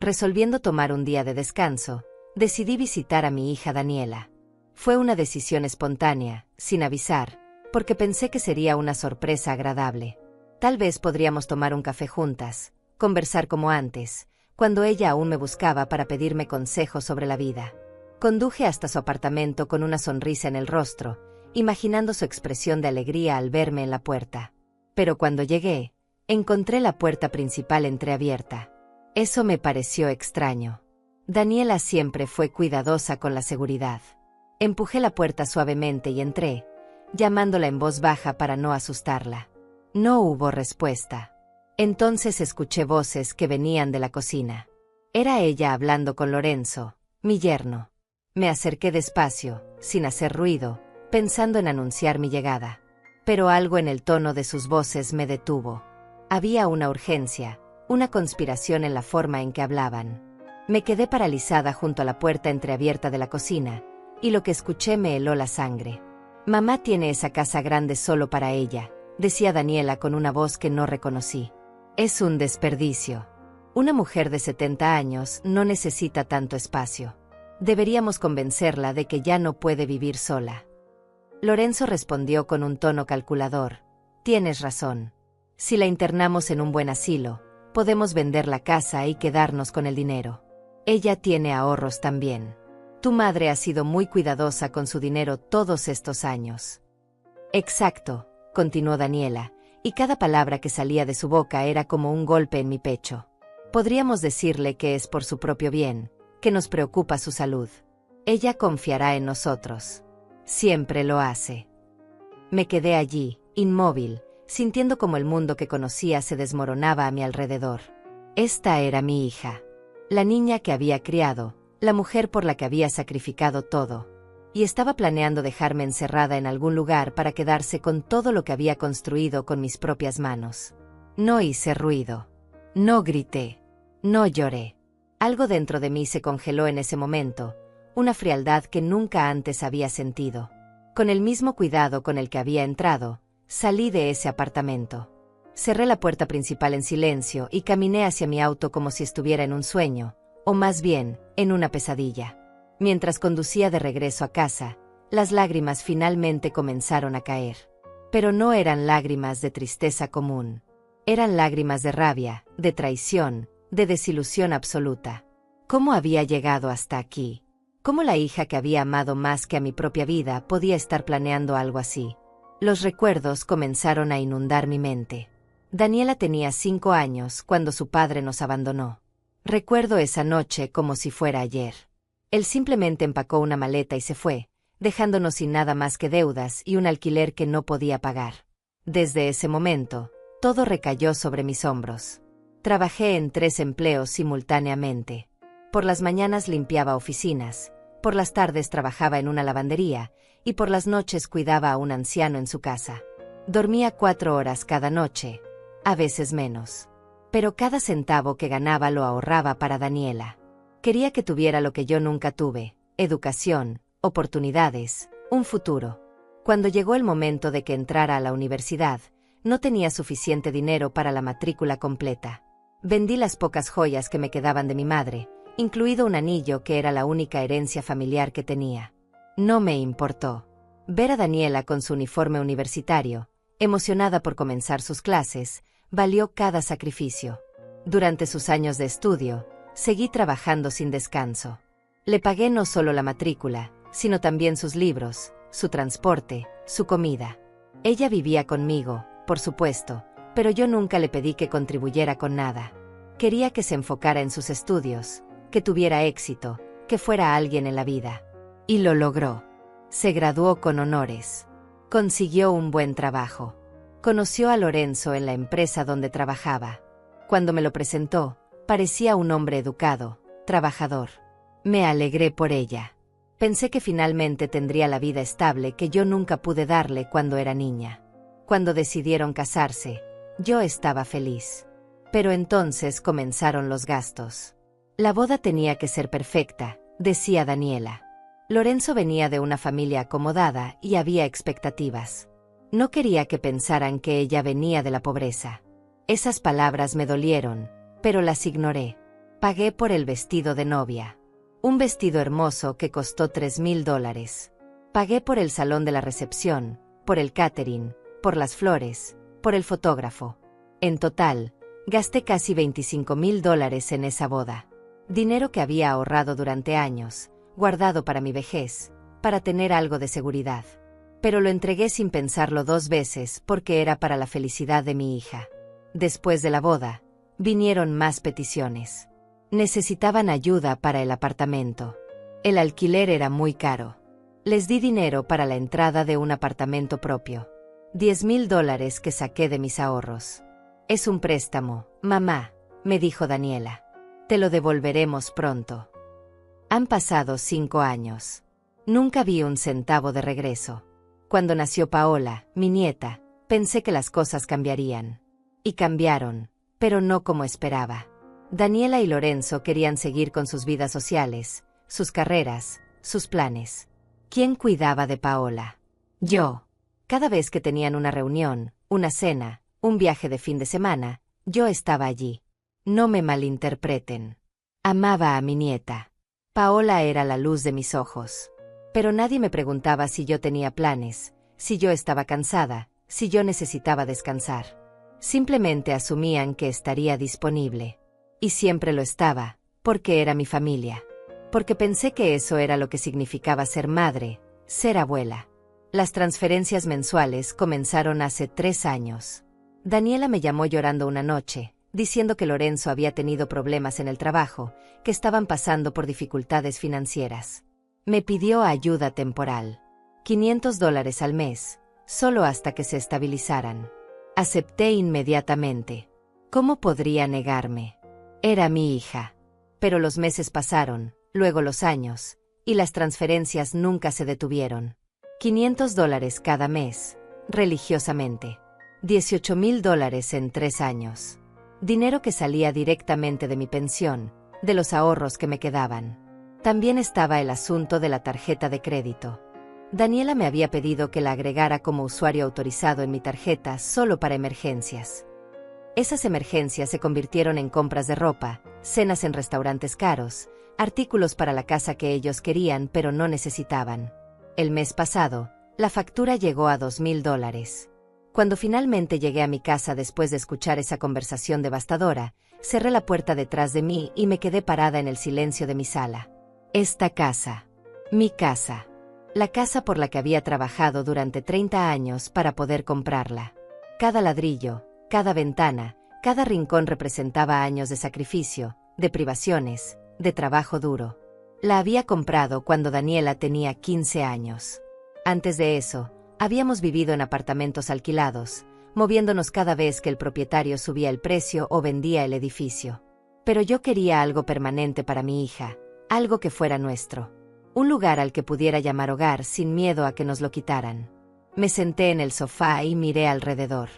Resolviendo tomar un día de descanso, decidí visitar a mi hija Daniela. Fue una decisión espontánea, sin avisar, porque pensé que sería una sorpresa agradable. Tal vez podríamos tomar un café juntas, conversar como antes, cuando ella aún me buscaba para pedirme consejos sobre la vida. Conduje hasta su apartamento con una sonrisa en el rostro, imaginando su expresión de alegría al verme en la puerta. Pero cuando llegué, encontré la puerta principal entreabierta. Eso me pareció extraño. Daniela siempre fue cuidadosa con la seguridad. Empujé la puerta suavemente y entré, llamándola en voz baja para no asustarla. No hubo respuesta. Entonces escuché voces que venían de la cocina. Era ella hablando con Lorenzo, mi yerno. Me acerqué despacio, sin hacer ruido, pensando en anunciar mi llegada. Pero algo en el tono de sus voces me detuvo. Había una urgencia, una conspiración en la forma en que hablaban. Me quedé paralizada junto a la puerta entreabierta de la cocina, y lo que escuché me heló la sangre. «Mamá tiene esa casa grande solo para ella», decía Daniela con una voz que no reconocí. «Es un desperdicio. Una mujer de 70 años no necesita tanto espacio. Deberíamos convencerla de que ya no puede vivir sola». Lorenzo respondió con un tono calculador. «Tienes razón. Si la internamos en un buen asilo, podemos vender la casa y quedarnos con el dinero. Ella tiene ahorros también. Tu madre ha sido muy cuidadosa con su dinero todos estos años». «Exacto», continuó Daniela, y cada palabra que salía de su boca era como un golpe en mi pecho. «Podríamos decirle que es por su propio bien, que nos preocupa su salud. Ella confiará en nosotros. Siempre lo hace». Me quedé allí, inmóvil, sintiendo como el mundo que conocía se desmoronaba a mi alrededor. Esta era mi hija. La niña que había criado, la mujer por la que había sacrificado todo. Y estaba planeando dejarme encerrada en algún lugar para quedarse con todo lo que había construido con mis propias manos. No hice ruido. No grité. No lloré. Algo dentro de mí se congeló en ese momento, una frialdad que nunca antes había sentido. Con el mismo cuidado con el que había entrado, salí de ese apartamento. Cerré la puerta principal en silencio y caminé hacia mi auto como si estuviera en un sueño, o más bien, en una pesadilla. Mientras conducía de regreso a casa, las lágrimas finalmente comenzaron a caer. Pero no eran lágrimas de tristeza común. Eran lágrimas de rabia, de traición, de desilusión absoluta. ¿Cómo había llegado hasta aquí? ¿Cómo la hija que había amado más que a mi propia vida podía estar planeando algo así? Los recuerdos comenzaron a inundar mi mente. Daniela tenía 5 años cuando su padre nos abandonó. Recuerdo esa noche como si fuera ayer. Él simplemente empacó una maleta y se fue, dejándonos sin nada más que deudas y un alquiler que no podía pagar. Desde ese momento, todo recayó sobre mis hombros. Trabajé en 3 empleos simultáneamente. Por las mañanas limpiaba oficinas, por las tardes trabajaba en una lavandería, y por las noches cuidaba a un anciano en su casa. Dormía 4 horas cada noche, a veces menos. Pero cada centavo que ganaba lo ahorraba para Daniela. Quería que tuviera lo que yo nunca tuve: educación, oportunidades, un futuro. Cuando llegó el momento de que entrara a la universidad, no tenía suficiente dinero para la matrícula completa. Vendí las pocas joyas que me quedaban de mi madre, incluido un anillo que era la única herencia familiar que tenía. No me importó. Ver a Daniela con su uniforme universitario, emocionada por comenzar sus clases, valió cada sacrificio. Durante sus años de estudio, seguí trabajando sin descanso. Le pagué no solo la matrícula, sino también sus libros, su transporte, su comida. Ella vivía conmigo, por supuesto, pero yo nunca le pedí que contribuyera con nada. Quería que se enfocara en sus estudios, que tuviera éxito, que fuera alguien en la vida. Y lo logró. Se graduó con honores. Consiguió un buen trabajo. Conoció a Lorenzo en la empresa donde trabajaba. Cuando me lo presentó, parecía un hombre educado, trabajador. Me alegré por ella. Pensé que finalmente tendría la vida estable que yo nunca pude darle cuando era niña. Cuando decidieron casarse, yo estaba feliz. Pero entonces comenzaron los gastos. La boda tenía que ser perfecta, decía Daniela. Lorenzo venía de una familia acomodada y había expectativas. No quería que pensaran que ella venía de la pobreza. Esas palabras me dolieron, pero las ignoré. Pagué por el vestido de novia. Un vestido hermoso que costó $3,000. Pagué por el salón de la recepción, por el catering, por las flores, por el fotógrafo. En total, gasté casi $25,000 en esa boda. Dinero que había ahorrado durante años, guardado para mi vejez, para tener algo de seguridad. Pero lo entregué sin pensarlo 2 veces porque era para la felicidad de mi hija. Después de la boda, vinieron más peticiones. Necesitaban ayuda para el apartamento. El alquiler era muy caro. Les di dinero para la entrada de un apartamento propio. $10,000 que saqué de mis ahorros. Es un préstamo, mamá, me dijo Daniela. Te lo devolveremos pronto. Han pasado 5 años. Nunca vi un centavo de regreso. Cuando nació Paola, mi nieta, pensé que las cosas cambiarían. Y cambiaron, pero no como esperaba. Daniela y Lorenzo querían seguir con sus vidas sociales, sus carreras, sus planes. ¿Quién cuidaba de Paola? Yo. Cada vez que tenían una reunión, una cena, un viaje de fin de semana, yo estaba allí. No me malinterpreten. Amaba a mi nieta. Paola era la luz de mis ojos. Pero nadie me preguntaba si yo tenía planes, si yo estaba cansada, si yo necesitaba descansar. Simplemente asumían que estaría disponible. Y siempre lo estaba, porque era mi familia. Porque pensé que eso era lo que significaba ser madre, ser abuela. Las transferencias mensuales comenzaron hace 3 años. Daniela me llamó llorando una noche, diciendo que Lorenzo había tenido problemas en el trabajo, que estaban pasando por dificultades financieras. Me pidió ayuda temporal. $500 al mes, solo hasta que se estabilizaran. Acepté inmediatamente. ¿Cómo podría negarme? Era mi hija. Pero los meses pasaron, luego los años, y las transferencias nunca se detuvieron. $500 cada mes, religiosamente. $18,000 en 3 años. Dinero que salía directamente de mi pensión, de los ahorros que me quedaban. También estaba el asunto de la tarjeta de crédito. Daniela me había pedido que la agregara como usuario autorizado en mi tarjeta solo para emergencias. Esas emergencias se convirtieron en compras de ropa, cenas en restaurantes caros, artículos para la casa que ellos querían pero no necesitaban. El mes pasado, la factura llegó a $2,000. Cuando finalmente llegué a mi casa después de escuchar esa conversación devastadora, cerré la puerta detrás de mí y me quedé parada en el silencio de mi sala. Esta casa. Mi casa. La casa por la que había trabajado durante 30 años para poder comprarla. Cada ladrillo, cada ventana, cada rincón representaba años de sacrificio, de privaciones, de trabajo duro. La había comprado cuando Daniela tenía 15 años. Antes de eso, habíamos vivido en apartamentos alquilados, moviéndonos cada vez que el propietario subía el precio o vendía el edificio. Pero yo quería algo permanente para mi hija, algo que fuera nuestro. Un lugar al que pudiera llamar hogar sin miedo a que nos lo quitaran. Me senté en el sofá y miré alrededor.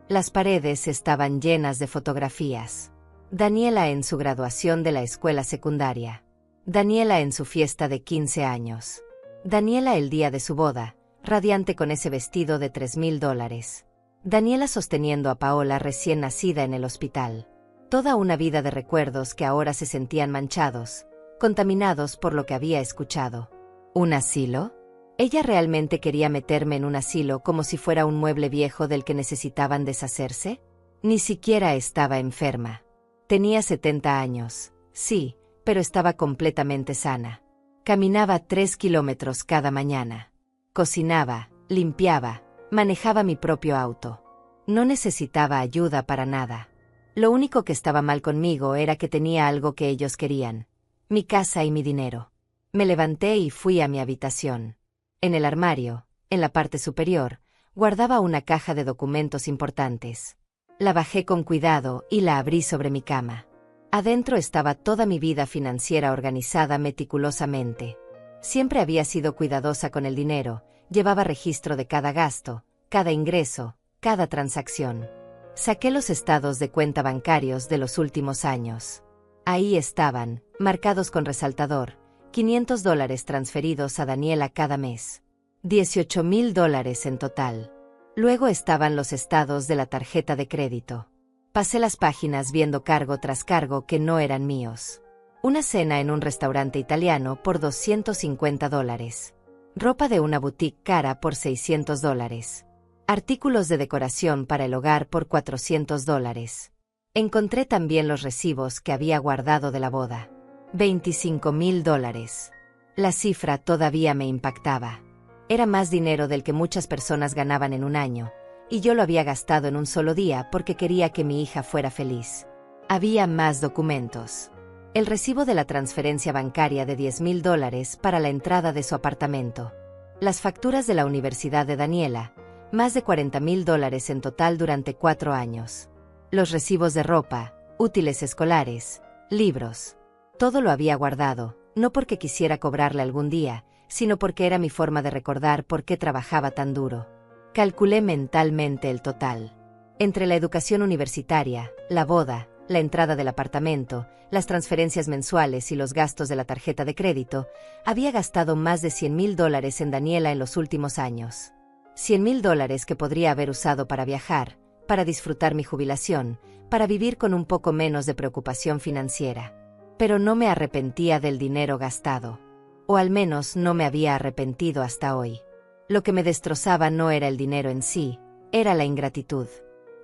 Las paredes estaban llenas de fotografías. Daniela en su graduación de la escuela secundaria. Daniela en su fiesta de 15 años. Daniela el día de su boda, radiante con ese vestido de $3,000. Daniela sosteniendo a Paola recién nacida en el hospital. Toda una vida de recuerdos que ahora se sentían manchados, contaminados por lo que había escuchado. ¿Un asilo? ¿Ella realmente quería meterme en un asilo como si fuera un mueble viejo del que necesitaban deshacerse? Ni siquiera estaba enferma. Tenía 70 años, sí, pero estaba completamente sana. Caminaba 3 kilómetros cada mañana. Cocinaba, limpiaba, manejaba mi propio auto. No necesitaba ayuda para nada. Lo único que estaba mal conmigo era que tenía algo que ellos querían. Mi casa y mi dinero. Me levanté y fui a mi habitación. En el armario, en la parte superior, guardaba una caja de documentos importantes. La bajé con cuidado y la abrí sobre mi cama. Adentro estaba toda mi vida financiera organizada meticulosamente. Siempre había sido cuidadosa con el dinero, llevaba registro de cada gasto, cada ingreso, cada transacción. Saqué los estados de cuenta bancarios de los últimos años. Ahí estaban, marcados con resaltador, $500 transferidos a Daniela cada mes. $18,000 en total. Luego estaban los estados de la tarjeta de crédito. Pasé las páginas viendo cargo tras cargo que no eran míos. Una cena en un restaurante italiano por $250. Ropa de una boutique cara por $600. Artículos de decoración para el hogar por $400. Encontré también los recibos que había guardado de la boda. $25,000. La cifra todavía me impactaba. Era más dinero del que muchas personas ganaban en un año, y yo lo había gastado en un solo día porque quería que mi hija fuera feliz. Había más documentos. El recibo de la transferencia bancaria de $10,000 para la entrada de su apartamento. Las facturas de la Universidad de Daniela, más de $40,000 en total durante 4 años. Los recibos de ropa, útiles escolares, libros. Todo lo había guardado, no porque quisiera cobrarle algún día, sino porque era mi forma de recordar por qué trabajaba tan duro. Calculé mentalmente el total. Entre la educación universitaria, la boda, la entrada del apartamento, las transferencias mensuales y los gastos de la tarjeta de crédito, había gastado más de $100,000 en Daniela en los últimos años. $100,000 que podría haber usado para viajar, para disfrutar mi jubilación, para vivir con un poco menos de preocupación financiera. Pero no me arrepentía del dinero gastado. O al menos no me había arrepentido hasta hoy. Lo que me destrozaba no era el dinero en sí, era la ingratitud.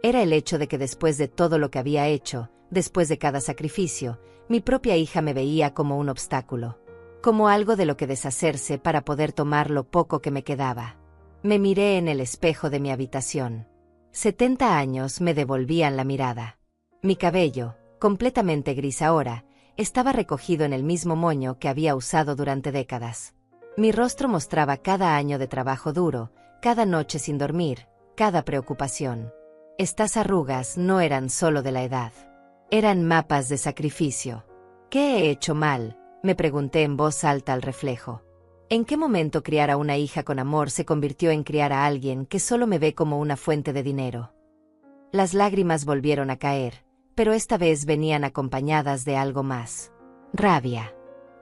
Era el hecho de que después de todo lo que había hecho, después de cada sacrificio, mi propia hija me veía como un obstáculo. Como algo de lo que deshacerse para poder tomar lo poco que me quedaba. Me miré en el espejo de mi habitación. 70 años me devolvían la mirada. Mi cabello, completamente gris ahora, estaba recogido en el mismo moño que había usado durante décadas. Mi rostro mostraba cada año de trabajo duro, cada noche sin dormir, cada preocupación. Estas arrugas no eran solo de la edad. Eran mapas de sacrificio. ¿Qué he hecho mal?, me pregunté en voz alta al reflejo. ¿En qué momento criar a una hija con amor se convirtió en criar a alguien que solo me ve como una fuente de dinero? Las lágrimas volvieron a caer, pero esta vez venían acompañadas de algo más. Rabia.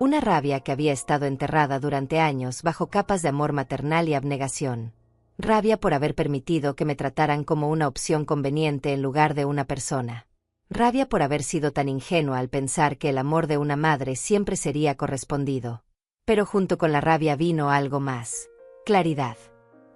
Una rabia que había estado enterrada durante años bajo capas de amor maternal y abnegación. Rabia por haber permitido que me trataran como una opción conveniente en lugar de una persona. Rabia por haber sido tan ingenua al pensar que el amor de una madre siempre sería correspondido. Pero junto con la rabia vino algo más. Claridad.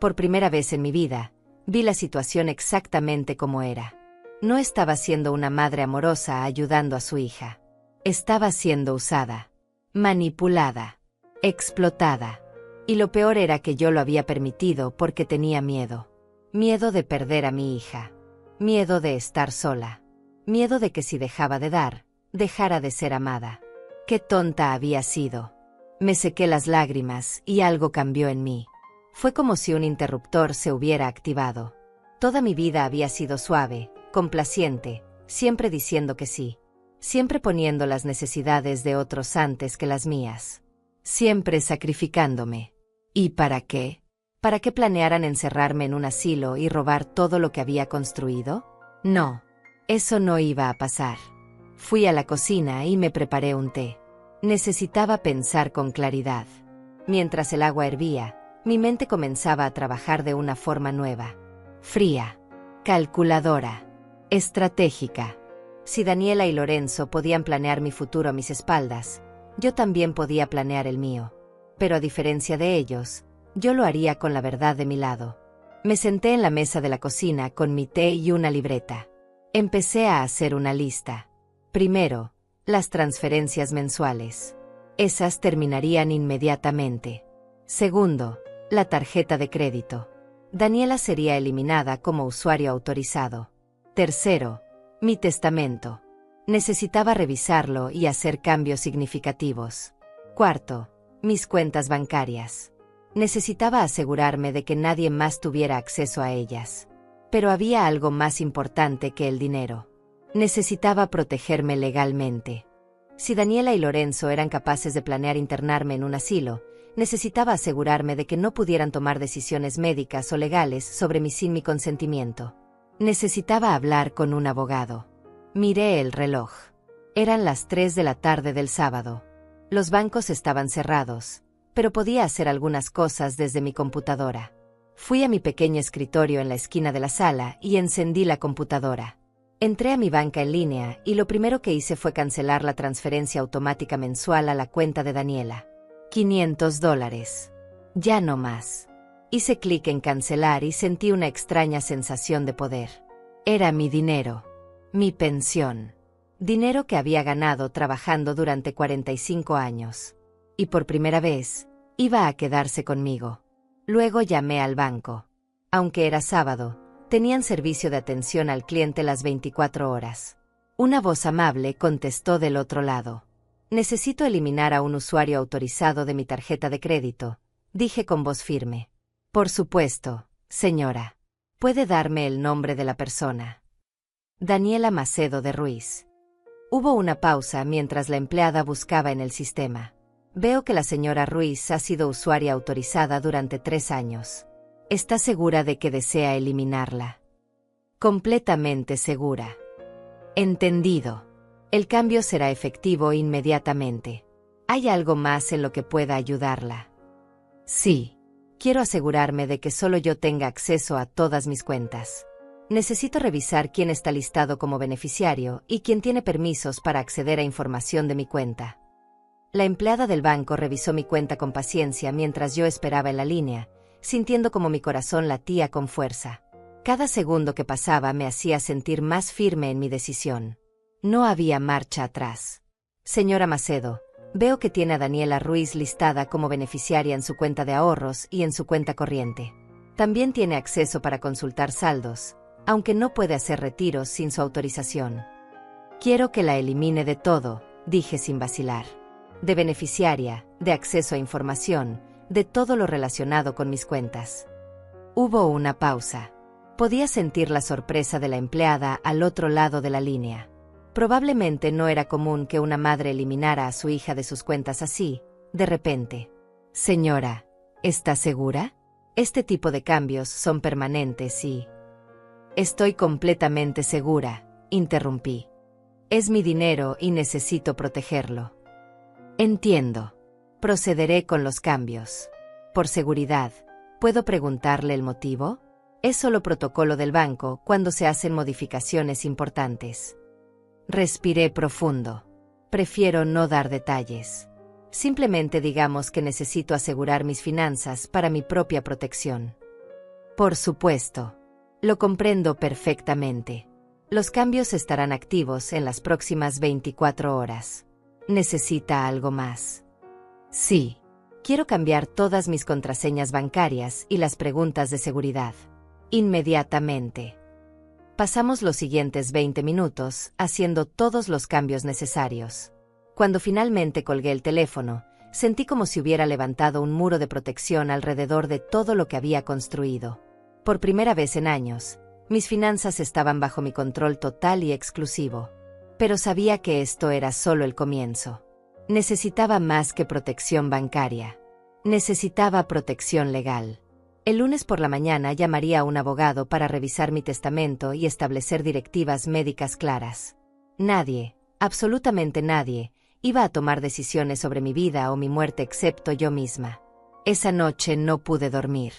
Por primera vez en mi vida, vi la situación exactamente como era. No estaba siendo una madre amorosa ayudando a su hija. Estaba siendo usada. Manipulada, explotada. Y lo peor era que yo lo había permitido porque tenía miedo. Miedo de perder a mi hija. Miedo de estar sola. Miedo de que si dejaba de dar, dejara de ser amada. Qué tonta había sido. Me sequé las lágrimas y algo cambió en mí. Fue como si un interruptor se hubiera activado. Toda mi vida había sido suave, complaciente, siempre diciendo que sí. Siempre poniendo las necesidades de otros antes que las mías. Siempre sacrificándome. ¿Y para qué? ¿Para qué planearan encerrarme en un asilo y robar todo lo que había construido? No. Eso no iba a pasar. Fui a la cocina y me preparé un té. Necesitaba pensar con claridad. Mientras el agua hervía, mi mente comenzaba a trabajar de una forma nueva. Fría. Calculadora. Estratégica. Si Daniela y Lorenzo podían planear mi futuro a mis espaldas, yo también podía planear el mío. Pero a diferencia de ellos, yo lo haría con la verdad de mi lado. Me senté en la mesa de la cocina con mi té y una libreta. Empecé a hacer una lista. Primero, las transferencias mensuales. Esas terminarían inmediatamente. Segundo, la tarjeta de crédito. Daniela sería eliminada como usuario autorizado. Tercero, mi testamento. Necesitaba revisarlo y hacer cambios significativos. Cuarto, mis cuentas bancarias. Necesitaba asegurarme de que nadie más tuviera acceso a ellas. Pero había algo más importante que el dinero. Necesitaba protegerme legalmente. Si Daniela y Lorenzo eran capaces de planear internarme en un asilo, necesitaba asegurarme de que no pudieran tomar decisiones médicas o legales sobre mí sin mi consentimiento. Necesitaba hablar con un abogado. Miré el reloj. Eran las 3 de la tarde del sábado. Los bancos estaban cerrados, pero podía hacer algunas cosas desde mi computadora. Fui a mi pequeño escritorio en la esquina de la sala y encendí la computadora. Entré a mi banca en línea y lo primero que hice fue cancelar la transferencia automática mensual a la cuenta de Daniela. $500. Ya no más. Hice clic en cancelar y sentí una extraña sensación de poder. Era mi dinero. Mi pensión. Dinero que había ganado trabajando durante 45 años. Y por primera vez, iba a quedarse conmigo. Luego llamé al banco. Aunque era sábado, tenían servicio de atención al cliente las 24 horas. Una voz amable contestó del otro lado. Necesito eliminar a un usuario autorizado de mi tarjeta de crédito, dije con voz firme. Por supuesto, señora. ¿Puede darme el nombre de la persona? Daniela Macedo de Ruiz. Hubo una pausa mientras la empleada buscaba en el sistema. Veo que la señora Ruiz ha sido usuaria autorizada durante 3 años. ¿Está segura de que desea eliminarla? Completamente segura. Entendido. El cambio será efectivo inmediatamente. ¿Hay algo más en lo que pueda ayudarla? Sí. Quiero asegurarme de que solo yo tenga acceso a todas mis cuentas. Necesito revisar quién está listado como beneficiario y quién tiene permisos para acceder a información de mi cuenta. La empleada del banco revisó mi cuenta con paciencia mientras yo esperaba en la línea, sintiendo como mi corazón latía con fuerza. Cada segundo que pasaba me hacía sentir más firme en mi decisión. No había marcha atrás. Señora Macedo, veo que tiene a Daniela Ruiz listada como beneficiaria en su cuenta de ahorros y en su cuenta corriente. También tiene acceso para consultar saldos, aunque no puede hacer retiros sin su autorización. Quiero que la elimine de todo, dije sin vacilar. De beneficiaria, de acceso a información, de todo lo relacionado con mis cuentas. Hubo una pausa. Podía sentir la sorpresa de la empleada al otro lado de la línea. Probablemente no era común que una madre eliminara a su hija de sus cuentas así, de repente. Señora, ¿está segura? Este tipo de cambios son permanentes y... Estoy completamente segura, interrumpí. Es mi dinero y necesito protegerlo. Entiendo. Procederé con los cambios. Por seguridad, ¿puedo preguntarle el motivo? Es solo protocolo del banco cuando se hacen modificaciones importantes. Respiré profundo. Prefiero no dar detalles. Simplemente digamos que necesito asegurar mis finanzas para mi propia protección. Por supuesto. Lo comprendo perfectamente. Los cambios estarán activos en las próximas 24 horas. ¿Necesita algo más? Sí. Quiero cambiar todas mis contraseñas bancarias y las preguntas de seguridad. Inmediatamente. Pasamos los siguientes 20 minutos haciendo todos los cambios necesarios. Cuando finalmente colgué el teléfono, sentí como si hubiera levantado un muro de protección alrededor de todo lo que había construido. Por primera vez en años, mis finanzas estaban bajo mi control total y exclusivo. Pero sabía que esto era solo el comienzo. Necesitaba más que protección bancaria. Necesitaba protección legal. El lunes por la mañana llamaría a un abogado para revisar mi testamento y establecer directivas médicas claras. Nadie, absolutamente nadie, iba a tomar decisiones sobre mi vida o mi muerte excepto yo misma. Esa noche no pude dormir.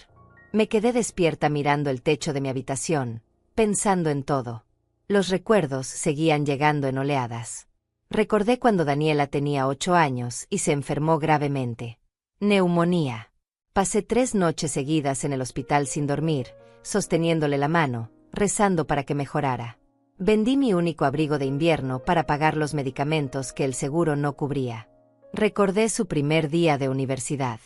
Me quedé despierta mirando el techo de mi habitación, pensando en todo. Los recuerdos seguían llegando en oleadas. Recordé cuando Daniela tenía 8 años y se enfermó gravemente. Neumonía. Pasé 3 noches seguidas en el hospital sin dormir, sosteniéndole la mano, rezando para que mejorara. Vendí mi único abrigo de invierno para pagar los medicamentos que el seguro no cubría. Recordé su primer día de universidad.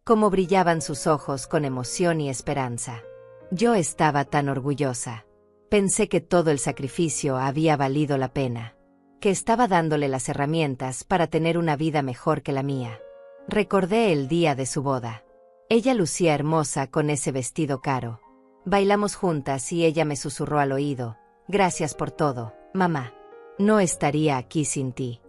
Cómo brillaban sus ojos con emoción y esperanza. Yo estaba tan orgullosa. Pensé que todo el sacrificio había valido la pena. Que estaba dándole las herramientas para tener una vida mejor que la mía. Recordé el día de su boda. Ella lucía hermosa con ese vestido caro. Bailamos juntas y ella me susurró al oído: «Gracias por todo, mamá. No estaría aquí sin ti».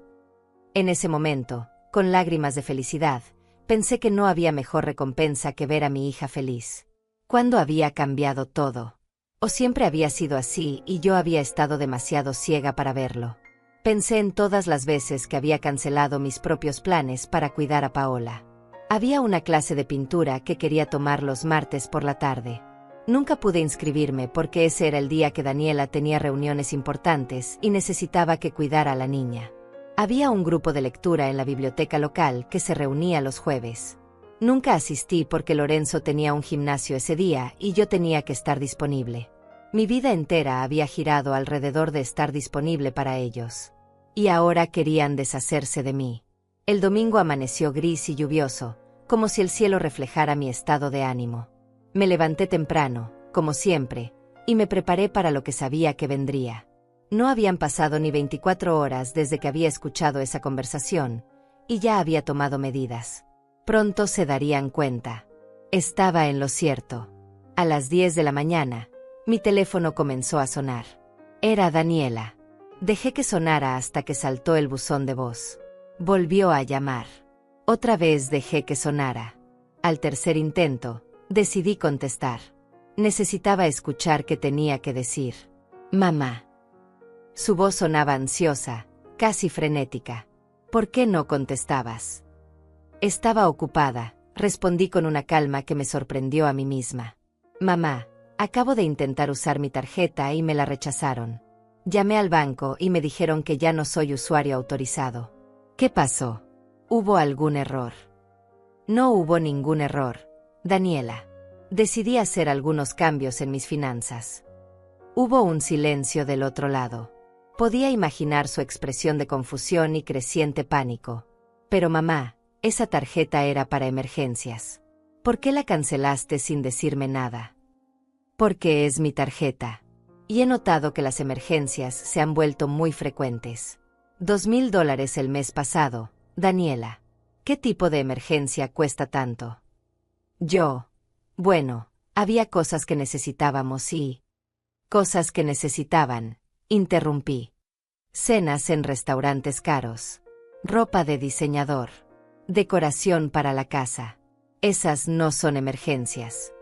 En ese momento, con lágrimas de felicidad, pensé que no había mejor recompensa que ver a mi hija feliz. ¿Cuándo había cambiado todo? ¿O siempre había sido así y yo había estado demasiado ciega para verlo? Pensé en todas las veces que había cancelado mis propios planes para cuidar a Paola. Había una clase de pintura que quería tomar los martes por la tarde. Nunca pude inscribirme porque ese era el día que Daniela tenía reuniones importantes y necesitaba que cuidara a la niña. Había un grupo de lectura en la biblioteca local que se reunía los jueves. Nunca asistí porque Lorenzo tenía un gimnasio ese día y yo tenía que estar disponible. Mi vida entera había girado alrededor de estar disponible para ellos. Y ahora querían deshacerse de mí. El domingo amaneció gris y lluvioso, como si el cielo reflejara mi estado de ánimo. Me levanté temprano, como siempre, y me preparé para lo que sabía que vendría. No habían pasado ni 24 horas desde que había escuchado esa conversación, y ya había tomado medidas. Pronto se darían cuenta. Estaba en lo cierto. A las 10 de la mañana, mi teléfono comenzó a sonar. Era Daniela. Dejé que sonara hasta que saltó el buzón de voz. Volvió a llamar. Otra vez dejé que sonara. Al tercer intento, decidí contestar. Necesitaba escuchar qué tenía que decir. Mamá. Su voz sonaba ansiosa, casi frenética. ¿Por qué no contestabas? Estaba ocupada, respondí con una calma que me sorprendió a mí misma. Mamá, acabo de intentar usar mi tarjeta y me la rechazaron. Llamé al banco y me dijeron que ya no soy usuario autorizado. ¿Qué pasó? ¿Hubo algún error? No hubo ningún error, Daniela. Decidí hacer algunos cambios en mis finanzas. Hubo un silencio del otro lado. Podía imaginar su expresión de confusión y creciente pánico. Pero mamá, esa tarjeta era para emergencias. ¿Por qué la cancelaste sin decirme nada? Porque es mi tarjeta. Y he notado que las emergencias se han vuelto muy frecuentes. $2,000 el mes pasado, Daniela. ¿Qué tipo de emergencia cuesta tanto? Bueno, había cosas que necesitábamos y... Cosas que necesitaban, interrumpí. Cenas en restaurantes caros. Ropa de diseñador. Decoración para la casa. Esas no son emergencias.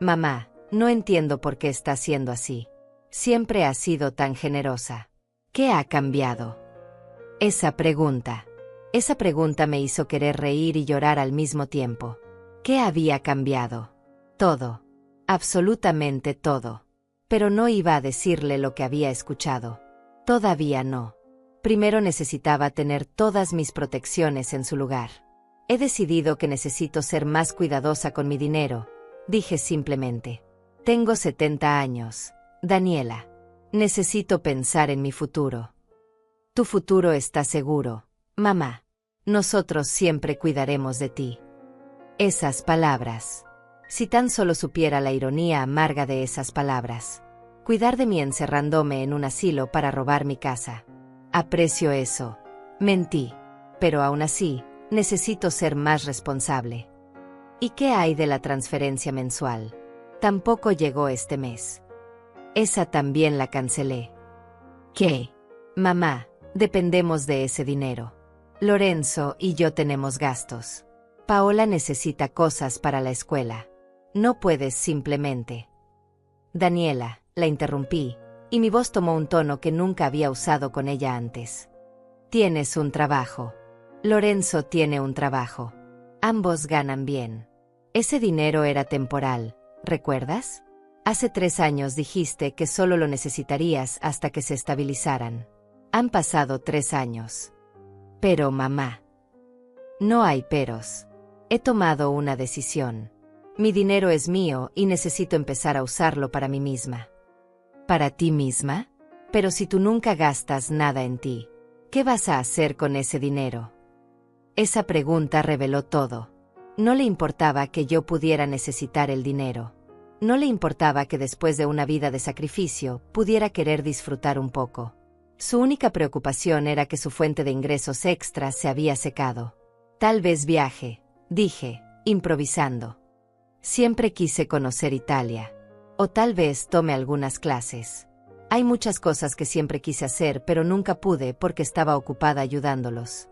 Mamá, no entiendo por qué está siendo así. Siempre has sido tan generosa. ¿Qué ha cambiado? Esa pregunta me hizo querer reír y llorar al mismo tiempo. ¿Qué había cambiado? Todo. Absolutamente todo. Pero no iba a decirle lo que había escuchado. Todavía no. Primero necesitaba tener todas mis protecciones en su lugar. He decidido que necesito ser más cuidadosa con mi dinero, dije simplemente. Tengo 70 años, Daniela. Necesito pensar en mi futuro. Tu futuro está seguro, mamá. Nosotros siempre cuidaremos de ti. Esas palabras. Si tan solo supiera la ironía amarga de esas palabras. Cuidar de mí encerrándome en un asilo para robar mi casa. Aprecio eso. Mentí. Pero aún así, necesito ser más responsable. ¿Y qué hay de la transferencia mensual? Tampoco llegó este mes. Esa también la cancelé. ¿Qué? Mamá, dependemos de ese dinero. Lorenzo y yo tenemos gastos. Paola necesita cosas para la escuela. No puedes simplemente. Daniela, la interrumpí, y mi voz tomó un tono que nunca había usado con ella antes. Tienes un trabajo. Lorenzo tiene un trabajo. Ambos ganan bien. Ese dinero era temporal, ¿recuerdas? Hace 3 años dijiste que solo lo necesitarías hasta que se estabilizaran. Han pasado 3 años. Pero mamá. No hay peros. He tomado una decisión. Mi dinero es mío y necesito empezar a usarlo para mí misma. ¿Para ti misma? Pero si tú nunca gastas nada en ti, ¿qué vas a hacer con ese dinero? Esa pregunta reveló todo. No le importaba que yo pudiera necesitar el dinero. No le importaba que después de una vida de sacrificio pudiera querer disfrutar un poco. Su única preocupación era que su fuente de ingresos extras se había secado. Tal vez viaje, dije, improvisando. Siempre quise conocer Italia. O tal vez tome algunas clases. Hay muchas cosas que siempre quise hacer, pero nunca pude porque estaba ocupada ayudándolos.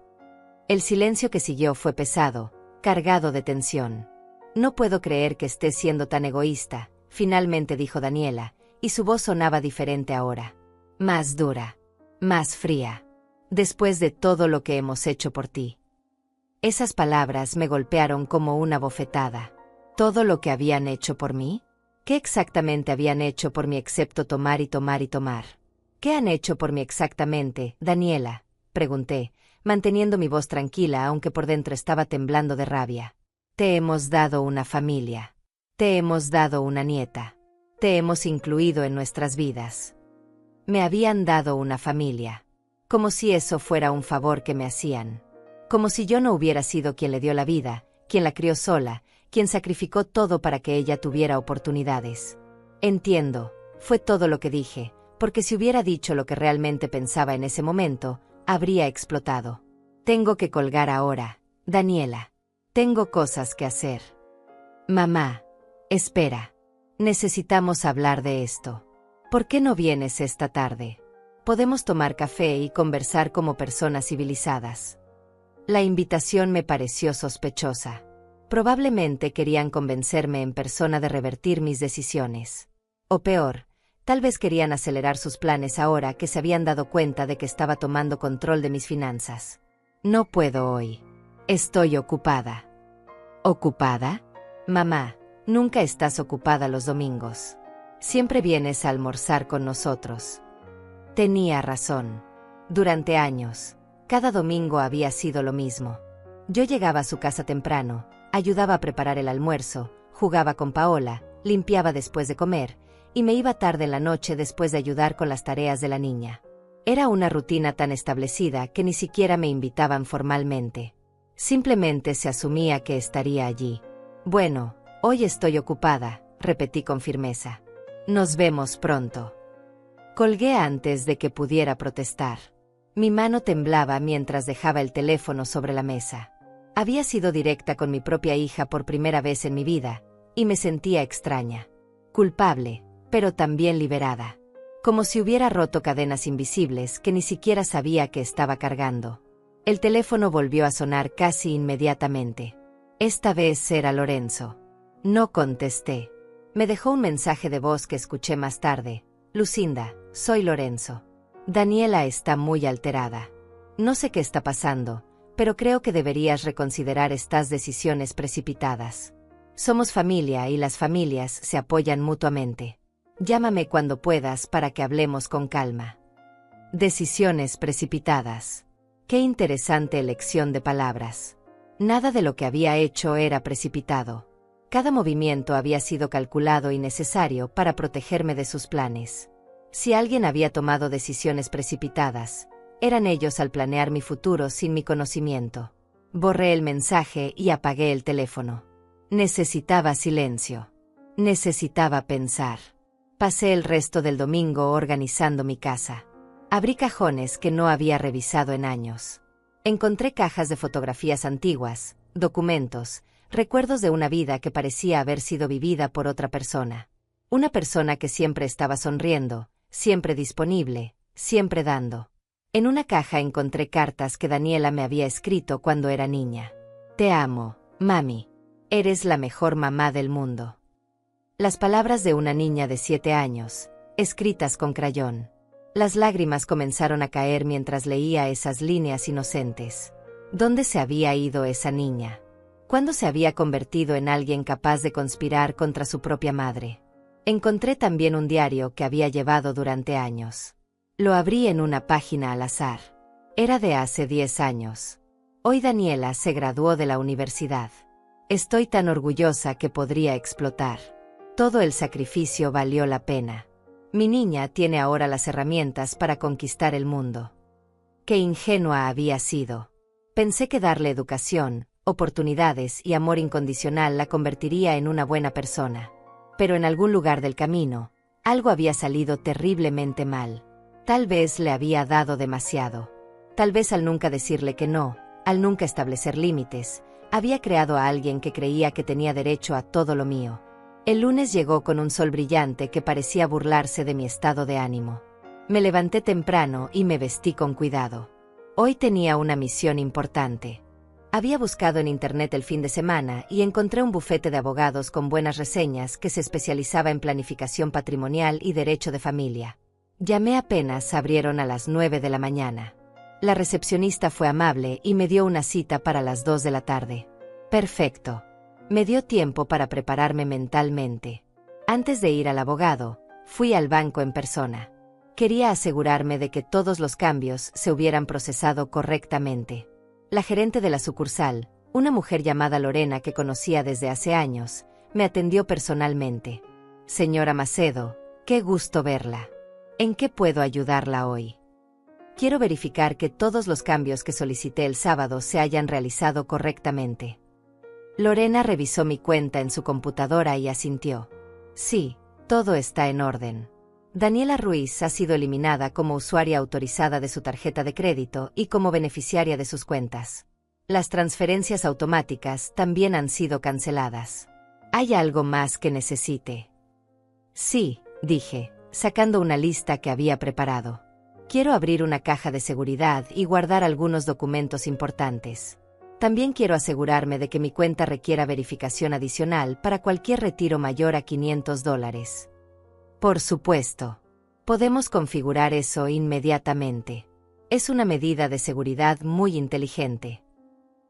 El silencio que siguió fue pesado, cargado de tensión. No puedo creer que estés siendo tan egoísta, finalmente dijo Daniela, y su voz sonaba diferente ahora. Más dura. Más fría. Después de todo lo que hemos hecho por ti. Esas palabras me golpearon como una bofetada. ¿Todo lo que habían hecho por mí? ¿Qué exactamente habían hecho por mí excepto tomar y tomar y tomar? ¿Qué han hecho por mí exactamente, Daniela?, pregunté, manteniendo mi voz tranquila aunque por dentro estaba temblando de rabia. Te hemos dado una familia. Te hemos dado una nieta. Te hemos incluido en nuestras vidas. Me habían dado una familia. Como si eso fuera un favor que me hacían. Como si yo no hubiera sido quien le dio la vida, quien la crió sola, quien sacrificó todo para que ella tuviera oportunidades. Entiendo, fue todo lo que dije, porque si hubiera dicho lo que realmente pensaba en ese momento, habría explotado. Tengo que colgar ahora, Daniela. Tengo cosas que hacer. Mamá, espera. Necesitamos hablar de esto. ¿Por qué no vienes esta tarde? Podemos tomar café y conversar como personas civilizadas. La invitación me pareció sospechosa. Probablemente querían convencerme en persona de revertir mis decisiones. O peor, tal vez querían acelerar sus planes ahora que se habían dado cuenta de que estaba tomando control de mis finanzas. No puedo hoy. Estoy ocupada. ¿Ocupada? Mamá, nunca estás ocupada los domingos. Siempre vienes a almorzar con nosotros. Tenía razón. Durante años, cada domingo había sido lo mismo. Yo llegaba a su casa temprano, ayudaba a preparar el almuerzo, jugaba con Paola, limpiaba después de comer, y me iba tarde en la noche después de ayudar con las tareas de la niña. Era una rutina tan establecida que ni siquiera me invitaban formalmente. Simplemente se asumía que estaría allí. Bueno, hoy estoy ocupada, repetí con firmeza. Nos vemos pronto. Colgué antes de que pudiera protestar. Mi mano temblaba mientras dejaba el teléfono sobre la mesa. Había sido directa con mi propia hija por primera vez en mi vida, y me sentía extraña. Culpable, pero también liberada. Como si hubiera roto cadenas invisibles que ni siquiera sabía que estaba cargando. El teléfono volvió a sonar casi inmediatamente. Esta vez era Lorenzo. No contesté. Me dejó un mensaje de voz que escuché más tarde. Lucinda, soy Lorenzo. Daniela está muy alterada. No sé qué está pasando, pero creo que deberías reconsiderar estas decisiones precipitadas. Somos familia y las familias se apoyan mutuamente. Llámame cuando puedas para que hablemos con calma. Decisiones precipitadas. Qué interesante elección de palabras. Nada de lo que había hecho era precipitado. Cada movimiento había sido calculado y necesario para protegerme de sus planes. Si alguien había tomado decisiones precipitadas, eran ellos al planear mi futuro sin mi conocimiento. Borré el mensaje y apagué el teléfono. Necesitaba silencio. Necesitaba pensar. Pasé el resto del domingo organizando mi casa. Abrí cajones que no había revisado en años. Encontré cajas de fotografías antiguas, documentos, recuerdos de una vida que parecía haber sido vivida por otra persona. Una persona que siempre estaba sonriendo, siempre disponible, siempre dando. En una caja encontré cartas que Daniela me había escrito cuando era niña. Te amo, mami. Eres la mejor mamá del mundo. Las palabras de una niña de 7 años, escritas con crayón. Las lágrimas comenzaron a caer mientras leía esas líneas inocentes. ¿Dónde se había ido esa niña? ¿Cuándo se había convertido en alguien capaz de conspirar contra su propia madre? Encontré también un diario que había llevado durante años. Lo abrí en una página al azar. Era de hace 10 años. Hoy Daniela se graduó de la universidad. Estoy tan orgullosa que podría explotar. Todo el sacrificio valió la pena. Mi niña tiene ahora las herramientas para conquistar el mundo. Qué ingenua había sido. Pensé que darle educación, oportunidades y amor incondicional la convertiría en una buena persona. Pero en algún lugar del camino, algo había salido terriblemente mal. Tal vez le había dado demasiado. Tal vez al nunca decirle que no, al nunca establecer límites, había creado a alguien que creía que tenía derecho a todo lo mío. El lunes llegó con un sol brillante que parecía burlarse de mi estado de ánimo. Me levanté temprano y me vestí con cuidado. Hoy tenía una misión importante. Había buscado en internet el fin de semana y encontré un bufete de abogados con buenas reseñas que se especializaba en planificación patrimonial y derecho de familia. Llamé apenas abrieron a las 9 de la mañana. La recepcionista fue amable y me dio una cita para las 2 de la tarde. Perfecto. Me dio tiempo para prepararme mentalmente. Antes de ir al abogado, fui al banco en persona. Quería asegurarme de que todos los cambios se hubieran procesado correctamente. La gerente de la sucursal, una mujer llamada Lorena que conocía desde hace años, me atendió personalmente. Señora Macedo, qué gusto verla. ¿En qué puedo ayudarla hoy? Quiero verificar que todos los cambios que solicité el sábado se hayan realizado correctamente. Lorena revisó mi cuenta en su computadora y asintió. Sí, todo está en orden. Daniela Ruiz ha sido eliminada como usuaria autorizada de su tarjeta de crédito y como beneficiaria de sus cuentas. Las transferencias automáticas también han sido canceladas. ¿Hay algo más que necesite? Sí, dije, sacando una lista que había preparado. Quiero abrir una caja de seguridad y guardar algunos documentos importantes. También quiero asegurarme de que mi cuenta requiera verificación adicional para cualquier retiro mayor a $500. Por supuesto. Podemos configurar eso inmediatamente. Es una medida de seguridad muy inteligente.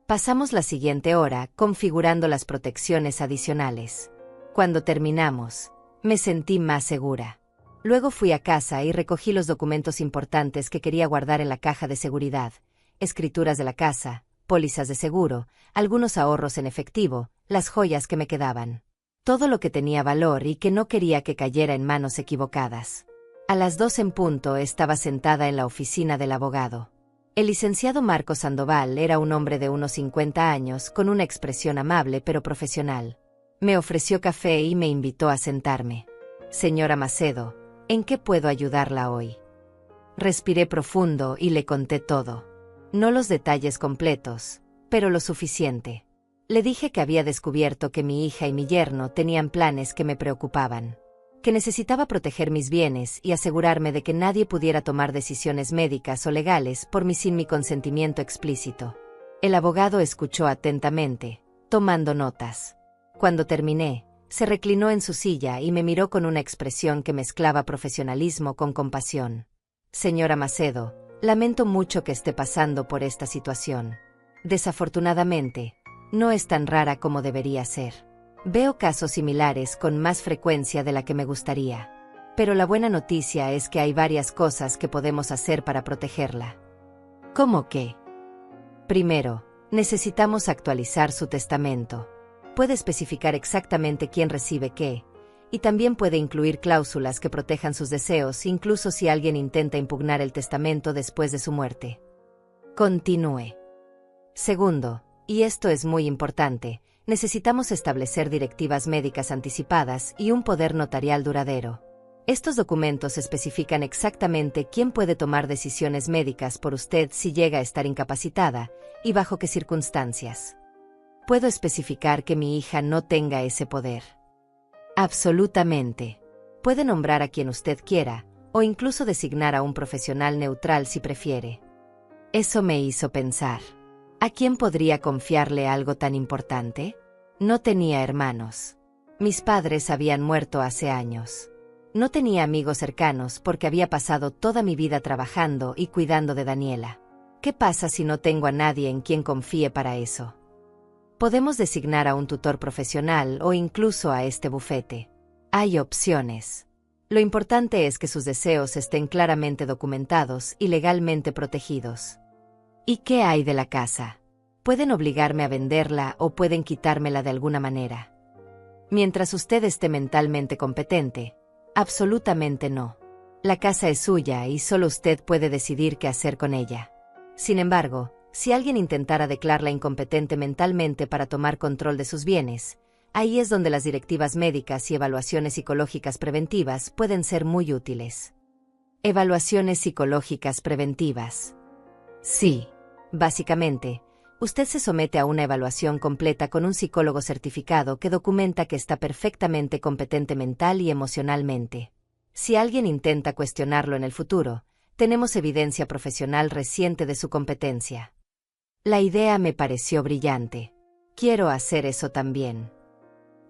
Pasamos la siguiente hora configurando las protecciones adicionales. Cuando terminamos, me sentí más segura. Luego fui a casa y recogí los documentos importantes que quería guardar en la caja de seguridad: escrituras de la casa, pólizas de seguro, algunos ahorros en efectivo, las joyas que me quedaban. Todo lo que tenía valor y que no quería que cayera en manos equivocadas. A las 2 en punto estaba sentada en la oficina del abogado. El licenciado Marcos Sandoval era un hombre de unos 50 años con una expresión amable pero profesional. Me ofreció café y me invitó a sentarme. Señora Macedo, ¿en qué puedo ayudarla hoy? Respiré profundo y le conté todo. No los detalles completos, pero lo suficiente. Le dije que había descubierto que mi hija y mi yerno tenían planes que me preocupaban, que necesitaba proteger mis bienes y asegurarme de que nadie pudiera tomar decisiones médicas o legales por mí sin mi consentimiento explícito. El abogado escuchó atentamente, tomando notas. Cuando terminé, se reclinó en su silla y me miró con una expresión que mezclaba profesionalismo con compasión. Señora Macedo, lamento mucho que esté pasando por esta situación. Desafortunadamente, no es tan rara como debería ser. Veo casos similares con más frecuencia de la que me gustaría. Pero la buena noticia es que hay varias cosas que podemos hacer para protegerla. ¿Cómo qué? Primero, necesitamos actualizar su testamento. Puede especificar exactamente quién recibe qué, y también puede incluir cláusulas que protejan sus deseos incluso si alguien intenta impugnar el testamento después de su muerte. Continúe. Segundo, y esto es muy importante, necesitamos establecer directivas médicas anticipadas y un poder notarial duradero. Estos documentos especifican exactamente quién puede tomar decisiones médicas por usted si llega a estar incapacitada y bajo qué circunstancias. Puedo especificar que mi hija no tenga ese poder. Absolutamente. Puede nombrar a quien usted quiera, o incluso designar a un profesional neutral si prefiere. Eso me hizo pensar. ¿A quién podría confiarle algo tan importante? No tenía hermanos. Mis padres habían muerto hace años. No tenía amigos cercanos porque había pasado toda mi vida trabajando y cuidando de Daniela. ¿Qué pasa si no tengo a nadie en quien confíe para eso? Podemos designar a un tutor profesional o incluso a este bufete. Hay opciones. Lo importante es que sus deseos estén claramente documentados y legalmente protegidos. ¿Y qué hay de la casa? Pueden obligarme a venderla o pueden quitármela de alguna manera. Mientras usted esté mentalmente competente, absolutamente no. La casa es suya y solo usted puede decidir qué hacer con ella. Sin embargo, si alguien intentara declararla incompetente mentalmente para tomar control de sus bienes, ahí es donde las directivas médicas y evaluaciones psicológicas preventivas pueden ser muy útiles. Evaluaciones psicológicas preventivas. Sí. Básicamente, usted se somete a una evaluación completa con un psicólogo certificado que documenta que está perfectamente competente mental y emocionalmente. Si alguien intenta cuestionarlo en el futuro, tenemos evidencia profesional reciente de su competencia. La idea me pareció brillante. Quiero hacer eso también.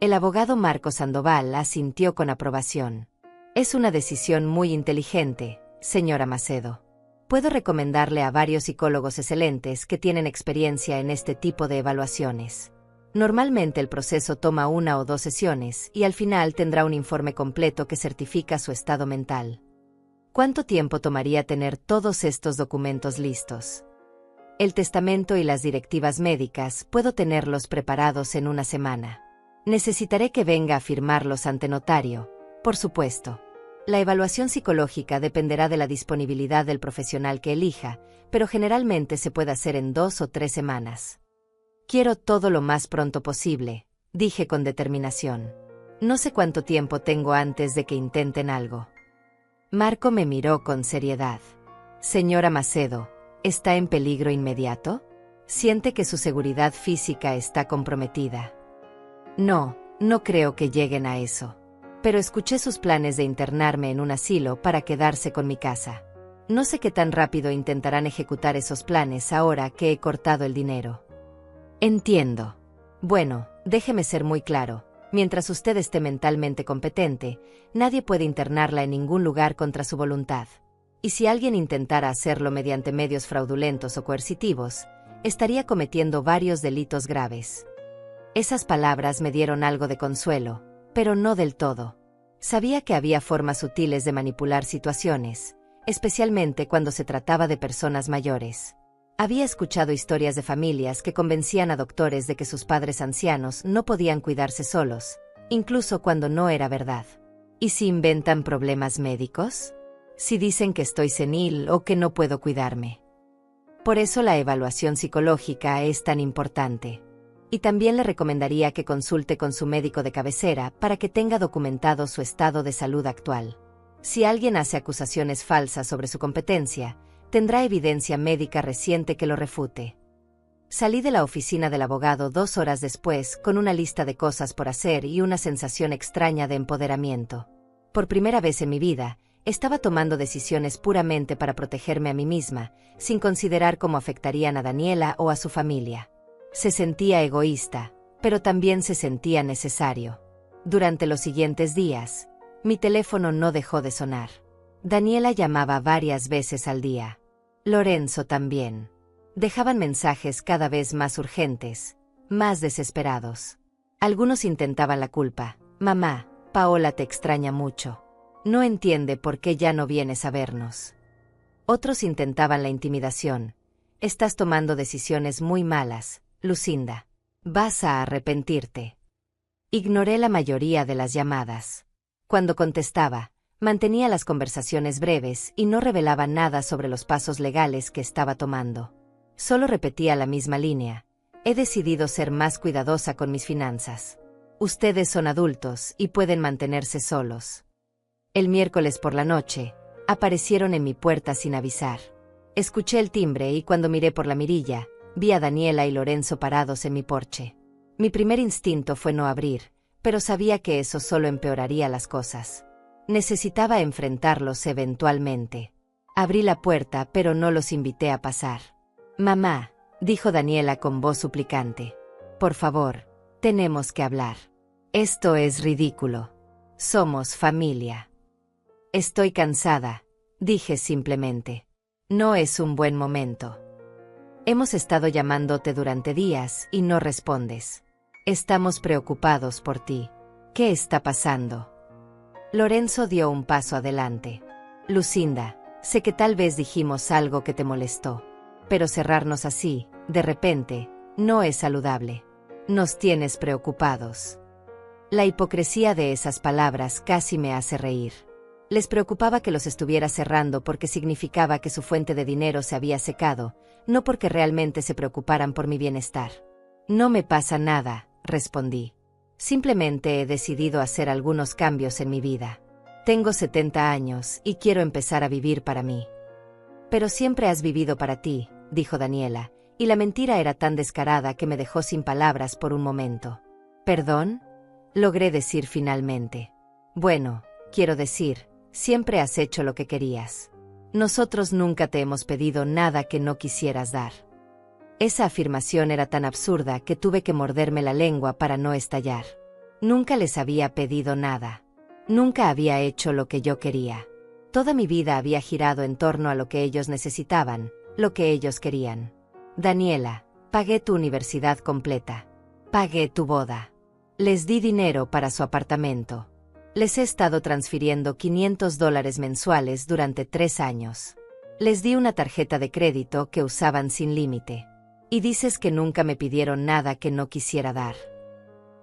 El abogado Marcos Sandoval asintió con aprobación. Es una decisión muy inteligente, señora Macedo. Puedo recomendarle a varios psicólogos excelentes que tienen experiencia en este tipo de evaluaciones. Normalmente el proceso toma 1 o 2 sesiones y al final tendrá un informe completo que certifica su estado mental. ¿Cuánto tiempo tomaría tener todos estos documentos listos? El testamento y las directivas médicas puedo tenerlos preparados en 1 semana. Necesitaré que venga a firmarlos ante notario, por supuesto. La evaluación psicológica dependerá de la disponibilidad del profesional que elija, pero generalmente se puede hacer en 2 o 3 semanas. Quiero todo lo más pronto posible, dije con determinación. No sé cuánto tiempo tengo antes de que intenten algo. Marco me miró con seriedad. Señora Macedo, ¿está en peligro inmediato? ¿Siente que su seguridad física está comprometida? No, no creo que lleguen a eso. Pero escuché sus planes de internarme en un asilo para quedarse con mi casa. No sé qué tan rápido intentarán ejecutar esos planes ahora que he cortado el dinero. Entiendo. Bueno, déjeme ser muy claro. Mientras usted esté mentalmente competente, nadie puede internarla en ningún lugar contra su voluntad. Y si alguien intentara hacerlo mediante medios fraudulentos o coercitivos, estaría cometiendo varios delitos graves. Esas palabras me dieron algo de consuelo, pero no del todo. Sabía que había formas sutiles de manipular situaciones, especialmente cuando se trataba de personas mayores. Había escuchado historias de familias que convencían a doctores de que sus padres ancianos no podían cuidarse solos, incluso cuando no era verdad. ¿Y si inventan problemas médicos? Si dicen que estoy senil o que no puedo cuidarme. Por eso la evaluación psicológica es tan importante. Y también le recomendaría que consulte con su médico de cabecera para que tenga documentado su estado de salud actual. Si alguien hace acusaciones falsas sobre su competencia, tendrá evidencia médica reciente que lo refute. Salí de la oficina del abogado 2 horas después con una lista de cosas por hacer y una sensación extraña de empoderamiento. Por primera vez en mi vida, estaba tomando decisiones puramente para protegerme a mí misma, sin considerar cómo afectarían a Daniela o a su familia. Se sentía egoísta, pero también se sentía necesario. Durante los siguientes días, mi teléfono no dejó de sonar. Daniela llamaba varias veces al día. Lorenzo también. Dejaban mensajes cada vez más urgentes, más desesperados. Algunos intentaban la culpa. Mamá, Paola te extraña mucho. No entiende por qué ya no vienes a vernos. Otros intentaban la intimidación. Estás tomando decisiones muy malas, Lucinda. Vas a arrepentirte. Ignoré la mayoría de las llamadas. Cuando contestaba, mantenía las conversaciones breves y no revelaba nada sobre los pasos legales que estaba tomando. Solo repetía la misma línea. He decidido ser más cuidadosa con mis finanzas. Ustedes son adultos y pueden mantenerse solos. El miércoles por la noche, aparecieron en mi puerta sin avisar. Escuché el timbre y cuando miré por la mirilla, vi a Daniela y Lorenzo parados en mi porche. Mi primer instinto fue no abrir, pero sabía que eso solo empeoraría las cosas. Necesitaba enfrentarlos eventualmente. Abrí la puerta, pero no los invité a pasar. Mamá, dijo Daniela con voz suplicante. Por favor, tenemos que hablar. Esto es ridículo. Somos familia. Estoy cansada, dije simplemente. No es un buen momento. Hemos estado llamándote durante días y no respondes. Estamos preocupados por ti. ¿Qué está pasando? Lorenzo dio un paso adelante. Lucinda, sé que tal vez dijimos algo que te molestó. Pero cerrarnos así, de repente, no es saludable. Nos tienes preocupados. La hipocresía de esas palabras casi me hace reír. Les preocupaba que los estuviera cerrando porque significaba que su fuente de dinero se había secado, no porque realmente se preocuparan por mi bienestar. No me pasa nada, respondí. Simplemente he decidido hacer algunos cambios en mi vida. Tengo 70 años y quiero empezar a vivir para mí. Pero siempre has vivido para ti, dijo Daniela, y la mentira era tan descarada que me dejó sin palabras por un momento. ¿Perdón? Logré decir finalmente. Bueno, quiero decir, siempre has hecho lo que querías. Nosotros nunca te hemos pedido nada que no quisieras dar. Esa afirmación era tan absurda que tuve que morderme la lengua para no estallar. Nunca les había pedido nada. Nunca había hecho lo que yo quería. Toda mi vida había girado en torno a lo que ellos necesitaban, lo que ellos querían. Daniela, pagué tu universidad completa. Pagué tu boda. Les di dinero para su apartamento. Les he estado transfiriendo $500 mensuales durante 3 años. Les di una tarjeta de crédito que usaban sin límite. Y dices que nunca me pidieron nada que no quisiera dar.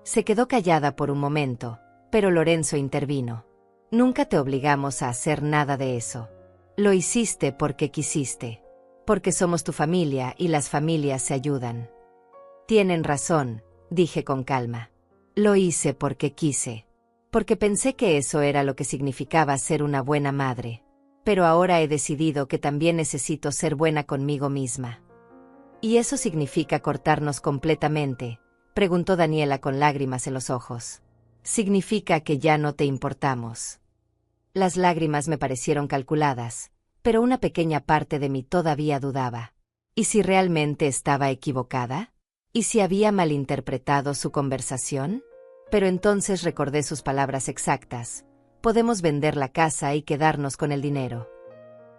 Se quedó callada por un momento, pero Lorenzo intervino. Nunca te obligamos a hacer nada de eso. Lo hiciste porque quisiste. Porque somos tu familia y las familias se ayudan. Tienen razón, dije con calma. Lo hice porque quise. Porque pensé que eso era lo que significaba ser una buena madre. Pero ahora he decidido que también necesito ser buena conmigo misma. ¿Y eso significa cortarnos completamente?, preguntó Daniela con lágrimas en los ojos. Significa que ya no te importamos. Las lágrimas me parecieron calculadas, pero una pequeña parte de mí todavía dudaba. ¿Y si realmente estaba equivocada? ¿Y si había malinterpretado su conversación? Pero entonces recordé sus palabras exactas. Podemos vender la casa y quedarnos con el dinero.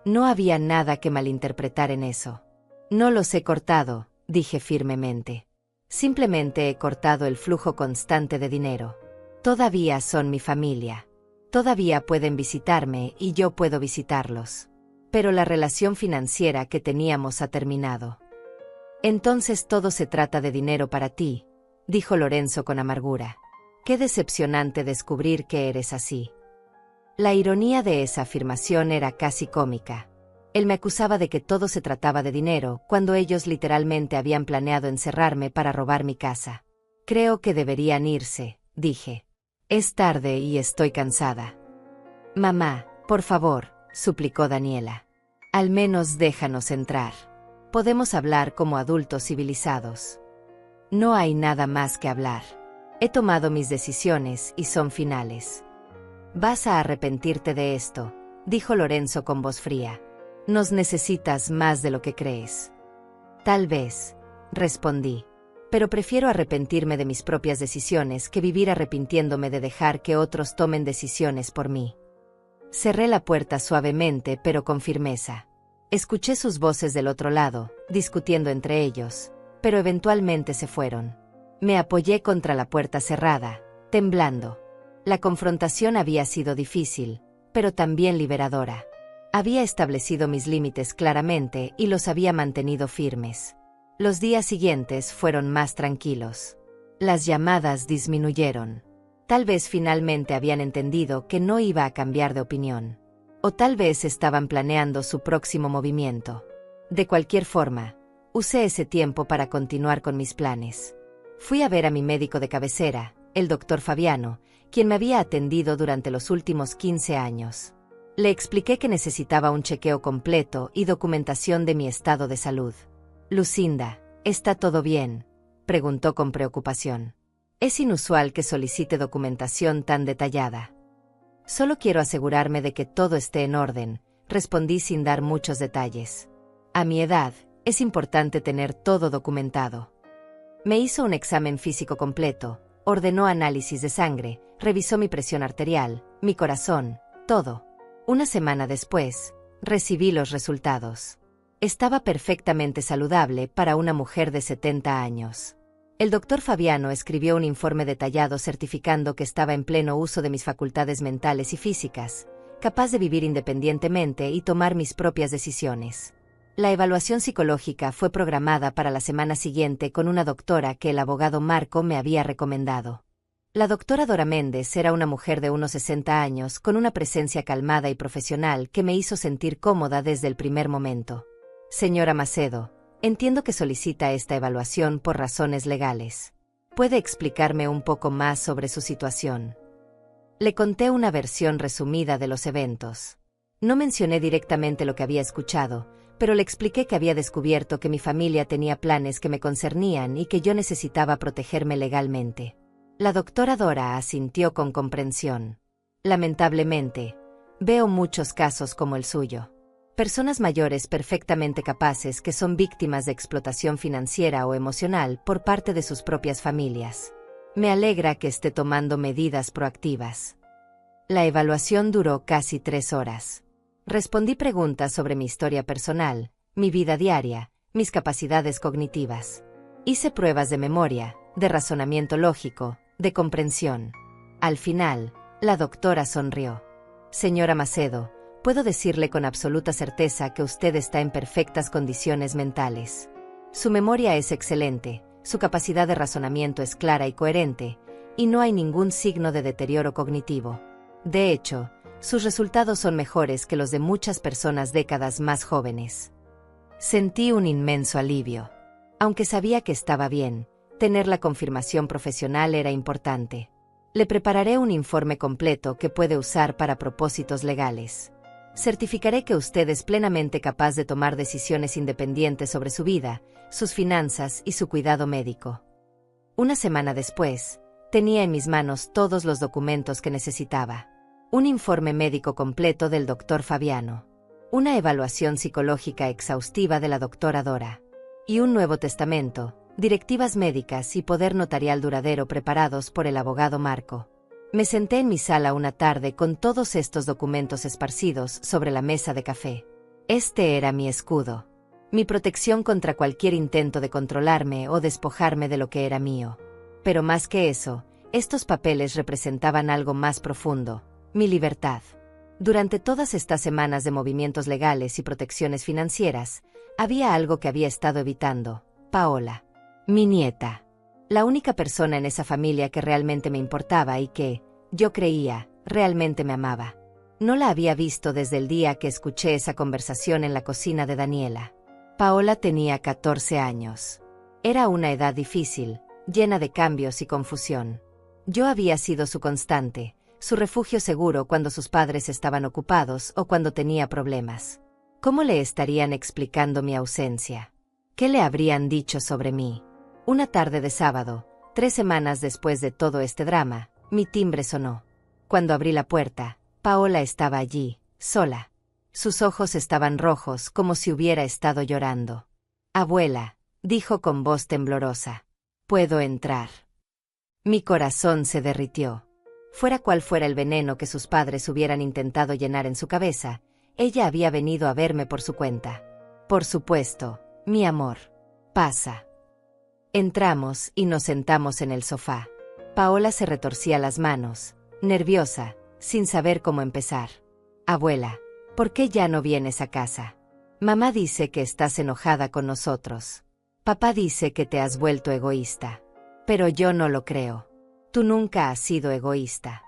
No había nada que malinterpretar en eso. No los he cortado, dije firmemente. Simplemente he cortado el flujo constante de dinero. Todavía son mi familia. Todavía pueden visitarme y yo puedo visitarlos. Pero la relación financiera que teníamos ha terminado. Entonces todo se trata de dinero para ti, dijo Lorenzo con amargura. Qué decepcionante descubrir que eres así. La ironía de esa afirmación era casi cómica. Él me acusaba de que todo se trataba de dinero, cuando ellos literalmente habían planeado encerrarme para robar mi casa. Creo que deberían irse, dije. Es tarde y estoy cansada. Mamá, por favor, suplicó Daniela. Al menos déjanos entrar. Podemos hablar como adultos civilizados. No hay nada más que hablar. He tomado mis decisiones y son finales. Vas a arrepentirte de esto, dijo Lorenzo con voz fría. Nos necesitas más de lo que crees. Tal vez, respondí. Pero prefiero arrepentirme de mis propias decisiones que vivir arrepintiéndome de dejar que otros tomen decisiones por mí. Cerré la puerta suavemente pero con firmeza. Escuché sus voces del otro lado, discutiendo entre ellos, pero eventualmente se fueron. Me apoyé contra la puerta cerrada, temblando. La confrontación había sido difícil, pero también liberadora. Había establecido mis límites claramente y los había mantenido firmes. Los días siguientes fueron más tranquilos. Las llamadas disminuyeron. Tal vez finalmente habían entendido que no iba a cambiar de opinión. O tal vez estaban planeando su próximo movimiento. De cualquier forma, usé ese tiempo para continuar con mis planes. Fui a ver a mi médico de cabecera, el doctor Fabiano, quien me había atendido durante los últimos 15 años. Le expliqué que necesitaba un chequeo completo y documentación de mi estado de salud. Lucinda, ¿está todo bien?, preguntó con preocupación. Es inusual que solicite documentación tan detallada. Solo quiero asegurarme de que todo esté en orden, respondí sin dar muchos detalles. A mi edad, es importante tener todo documentado. Me hizo un examen físico completo, ordenó análisis de sangre, revisó mi presión arterial, mi corazón, todo. Una semana después, recibí los resultados. Estaba perfectamente saludable para una mujer de 70 años. El doctor Fabiano escribió un informe detallado certificando que estaba en pleno uso de mis facultades mentales y físicas, capaz de vivir independientemente y tomar mis propias decisiones. La evaluación psicológica fue programada para la semana siguiente con una doctora que el abogado Marco me había recomendado. La doctora Dora Méndez era una mujer de unos 60 años con una presencia calmada y profesional que me hizo sentir cómoda desde el primer momento. Señora Macedo, entiendo que solicita esta evaluación por razones legales. ¿Puede explicarme un poco más sobre su situación? Le conté una versión resumida de los eventos. No mencioné directamente lo que había escuchado, pero le expliqué que había descubierto que mi familia tenía planes que me concernían y que yo necesitaba protegerme legalmente. La doctora Dora asintió con comprensión. Lamentablemente, veo muchos casos como el suyo. Personas mayores perfectamente capaces que son víctimas de explotación financiera o emocional por parte de sus propias familias. Me alegra que esté tomando medidas proactivas. La evaluación duró casi 3 horas. Respondí preguntas sobre mi historia personal, mi vida diaria, mis capacidades cognitivas. Hice pruebas de memoria, de razonamiento lógico, de comprensión. Al final, la doctora sonrió. Señora Macedo, puedo decirle con absoluta certeza que usted está en perfectas condiciones mentales. Su memoria es excelente, su capacidad de razonamiento es clara y coherente, y no hay ningún signo de deterioro cognitivo. De hecho, sus resultados son mejores que los de muchas personas décadas más jóvenes. Sentí un inmenso alivio. Aunque sabía que estaba bien, tener la confirmación profesional era importante. Le prepararé un informe completo que puede usar para propósitos legales. Certificaré que usted es plenamente capaz de tomar decisiones independientes sobre su vida, sus finanzas y su cuidado médico. Una semana después, tenía en mis manos todos los documentos que necesitaba. Un informe médico completo del doctor Fabiano. Una evaluación psicológica exhaustiva de la doctora Dora. Y un nuevo testamento, directivas médicas y poder notarial duradero preparados por el abogado Marco. Me senté en mi sala una tarde con todos estos documentos esparcidos sobre la mesa de café. Este era mi escudo. Mi protección contra cualquier intento de controlarme o despojarme de lo que era mío. Pero más que eso, estos papeles representaban algo más profundo, mi libertad. Durante todas estas semanas de movimientos legales y protecciones financieras, había algo que había estado evitando: Paola, mi nieta. La única persona en esa familia que realmente me importaba y que, yo creía, realmente me amaba. No la había visto desde el día que escuché esa conversación en la cocina de Daniela. Paola tenía 14 años. Era una edad difícil, llena de cambios y confusión. Yo había sido su constante, su refugio seguro cuando sus padres estaban ocupados o cuando tenía problemas. ¿Cómo le estarían explicando mi ausencia? ¿Qué le habrían dicho sobre mí? Una tarde de sábado, 3 semanas después de todo este drama, mi timbre sonó. Cuando abrí la puerta, Paola estaba allí, sola. Sus ojos estaban rojos como si hubiera estado llorando. «Abuela», dijo con voz temblorosa, «¿puedo entrar?». Mi corazón se derritió. Fuera cual fuera el veneno que sus padres hubieran intentado llenar en su cabeza, ella había venido a verme por su cuenta. «Por supuesto, mi amor. Pasa». Entramos y nos sentamos en el sofá. Paola se retorcía las manos, nerviosa, sin saber cómo empezar. «Abuela, ¿por qué ya no vienes a casa? Mamá dice que estás enojada con nosotros. Papá dice que te has vuelto egoísta. Pero yo no lo creo. Tú nunca has sido egoísta».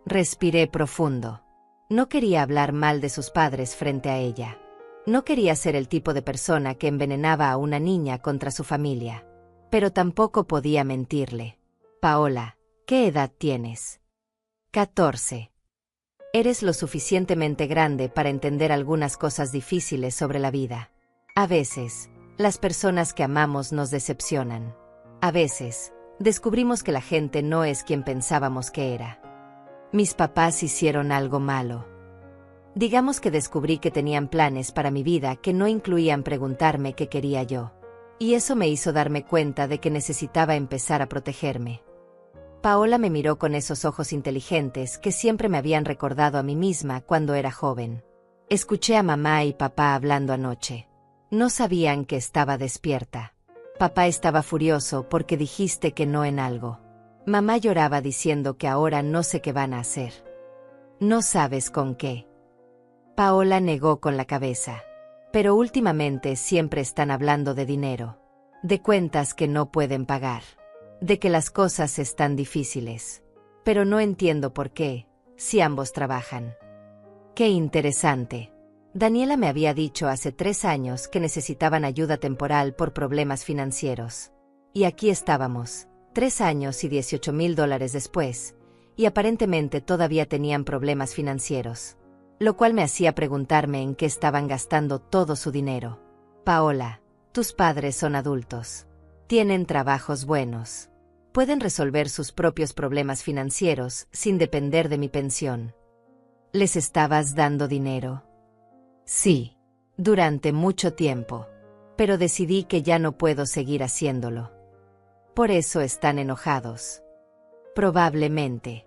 Respiré profundo. No quería hablar mal de sus padres frente a ella. No quería ser el tipo de persona que envenenaba a una niña contra su familia. Pero tampoco podía mentirle. «Paola, ¿qué edad tienes?» 14. Eres lo suficientemente grande para entender algunas cosas difíciles sobre la vida. A veces, las personas que amamos nos decepcionan. A veces, descubrimos que la gente no es quien pensábamos que era. Mis papás hicieron algo malo. Digamos que descubrí que tenían planes para mi vida que no incluían preguntarme qué quería yo. Y eso me hizo darme cuenta de que necesitaba empezar a protegerme. Paola me miró con esos ojos inteligentes que siempre me habían recordado a mí misma cuando era joven. Escuché a mamá y papá hablando anoche. No sabían que estaba despierta. Papá estaba furioso porque dijiste que no en algo. Mamá lloraba diciendo que ahora no sé qué van a hacer. No sabes con qué. Paola negó con la cabeza. Pero últimamente siempre están hablando de dinero. De cuentas que no pueden pagar. De que las cosas están difíciles. Pero no entiendo por qué, si ambos trabajan. Qué interesante. Daniela me había dicho hace 3 años que necesitaban ayuda temporal por problemas financieros. Y aquí estábamos, 3 años y $18,000 después, y aparentemente todavía tenían problemas financieros. Lo cual me hacía preguntarme en qué estaban gastando todo su dinero. Paola, tus padres son adultos. Tienen trabajos buenos. Pueden resolver sus propios problemas financieros sin depender de mi pensión. ¿Les estabas dando dinero? Sí, durante mucho tiempo. Pero decidí que ya no puedo seguir haciéndolo. Por eso están enojados. Probablemente.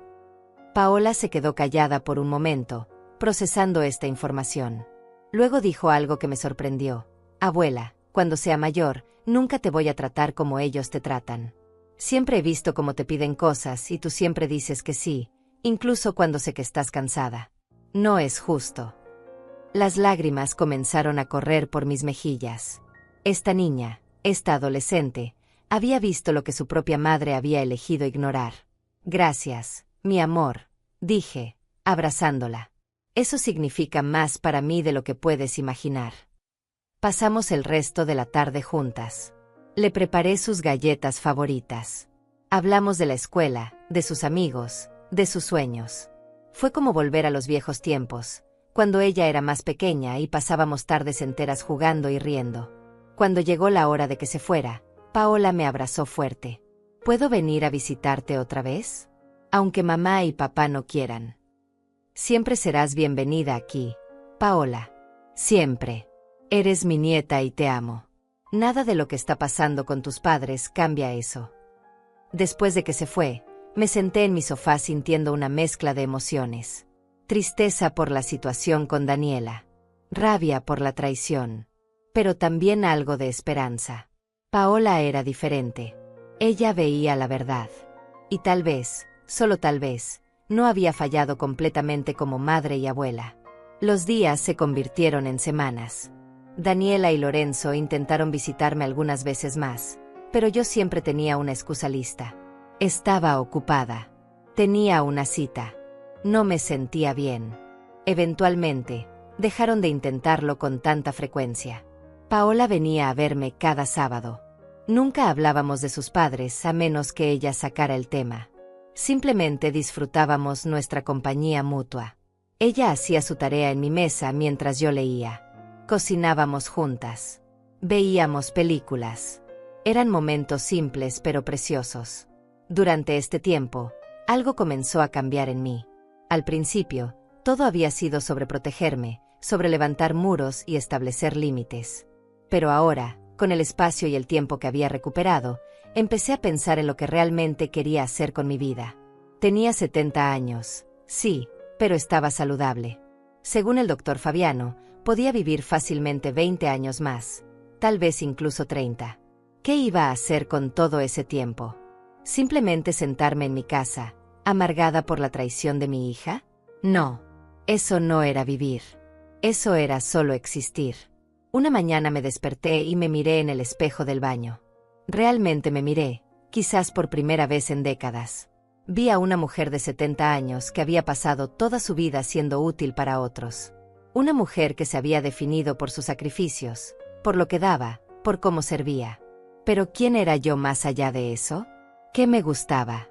Paola se quedó callada por un momento, procesando esta información. Luego dijo algo que me sorprendió. Abuela, cuando sea mayor, nunca te voy a tratar como ellos te tratan. Siempre he visto cómo te piden cosas y tú siempre dices que sí, incluso cuando sé que estás cansada. No es justo. Las lágrimas comenzaron a correr por mis mejillas. Esta niña, esta adolescente, había visto lo que su propia madre había elegido ignorar. Gracias, mi amor, dije, abrazándola. Eso significa más para mí de lo que puedes imaginar. Pasamos el resto de la tarde juntas. Le preparé sus galletas favoritas. Hablamos de la escuela, de sus amigos, de sus sueños. Fue como volver a los viejos tiempos, cuando ella era más pequeña y pasábamos tardes enteras jugando y riendo. Cuando llegó la hora de que se fuera, Paola me abrazó fuerte. ¿Puedo venir a visitarte otra vez? Aunque mamá y papá no quieran. Siempre serás bienvenida aquí, Paola. Siempre. Eres mi nieta y te amo. Nada de lo que está pasando con tus padres cambia eso. Después de que se fue, me senté en mi sofá sintiendo una mezcla de emociones. Tristeza por la situación con Daniela. Rabia por la traición. Pero también algo de esperanza. Paola era diferente. Ella veía la verdad. Y tal vez, solo tal vez, no había fallado completamente como madre y abuela. Los días se convirtieron en semanas. Daniela y Lorenzo intentaron visitarme algunas veces más, pero yo siempre tenía una excusa lista. Estaba ocupada. Tenía una cita. No me sentía bien. Eventualmente, dejaron de intentarlo con tanta frecuencia. Paola venía a verme cada sábado. Nunca hablábamos de sus padres a menos que ella sacara el tema. Simplemente disfrutábamos nuestra compañía mutua. Ella hacía su tarea en mi mesa mientras yo leía. Cocinábamos juntas. Veíamos películas. Eran momentos simples pero preciosos. Durante este tiempo, algo comenzó a cambiar en mí. Al principio, todo había sido sobre protegerme, sobre levantar muros y establecer límites. Pero ahora, con el espacio y el tiempo que había recuperado, empecé a pensar en lo que realmente quería hacer con mi vida. Tenía 70 años, sí, pero estaba saludable. Según el doctor Fabiano, podía vivir fácilmente 20 años más, tal vez incluso 30. ¿Qué iba a hacer con todo ese tiempo? ¿Simplemente sentarme en mi casa, amargada por la traición de mi hija? No, eso no era vivir. Eso era solo existir. Una mañana me desperté y me miré en el espejo del baño. Realmente me miré, quizás por primera vez en décadas. Vi a una mujer de 70 años que había pasado toda su vida siendo útil para otros. Una mujer que se había definido por sus sacrificios, por lo que daba, por cómo servía. Pero ¿quién era yo más allá de eso? ¿Qué me gustaba?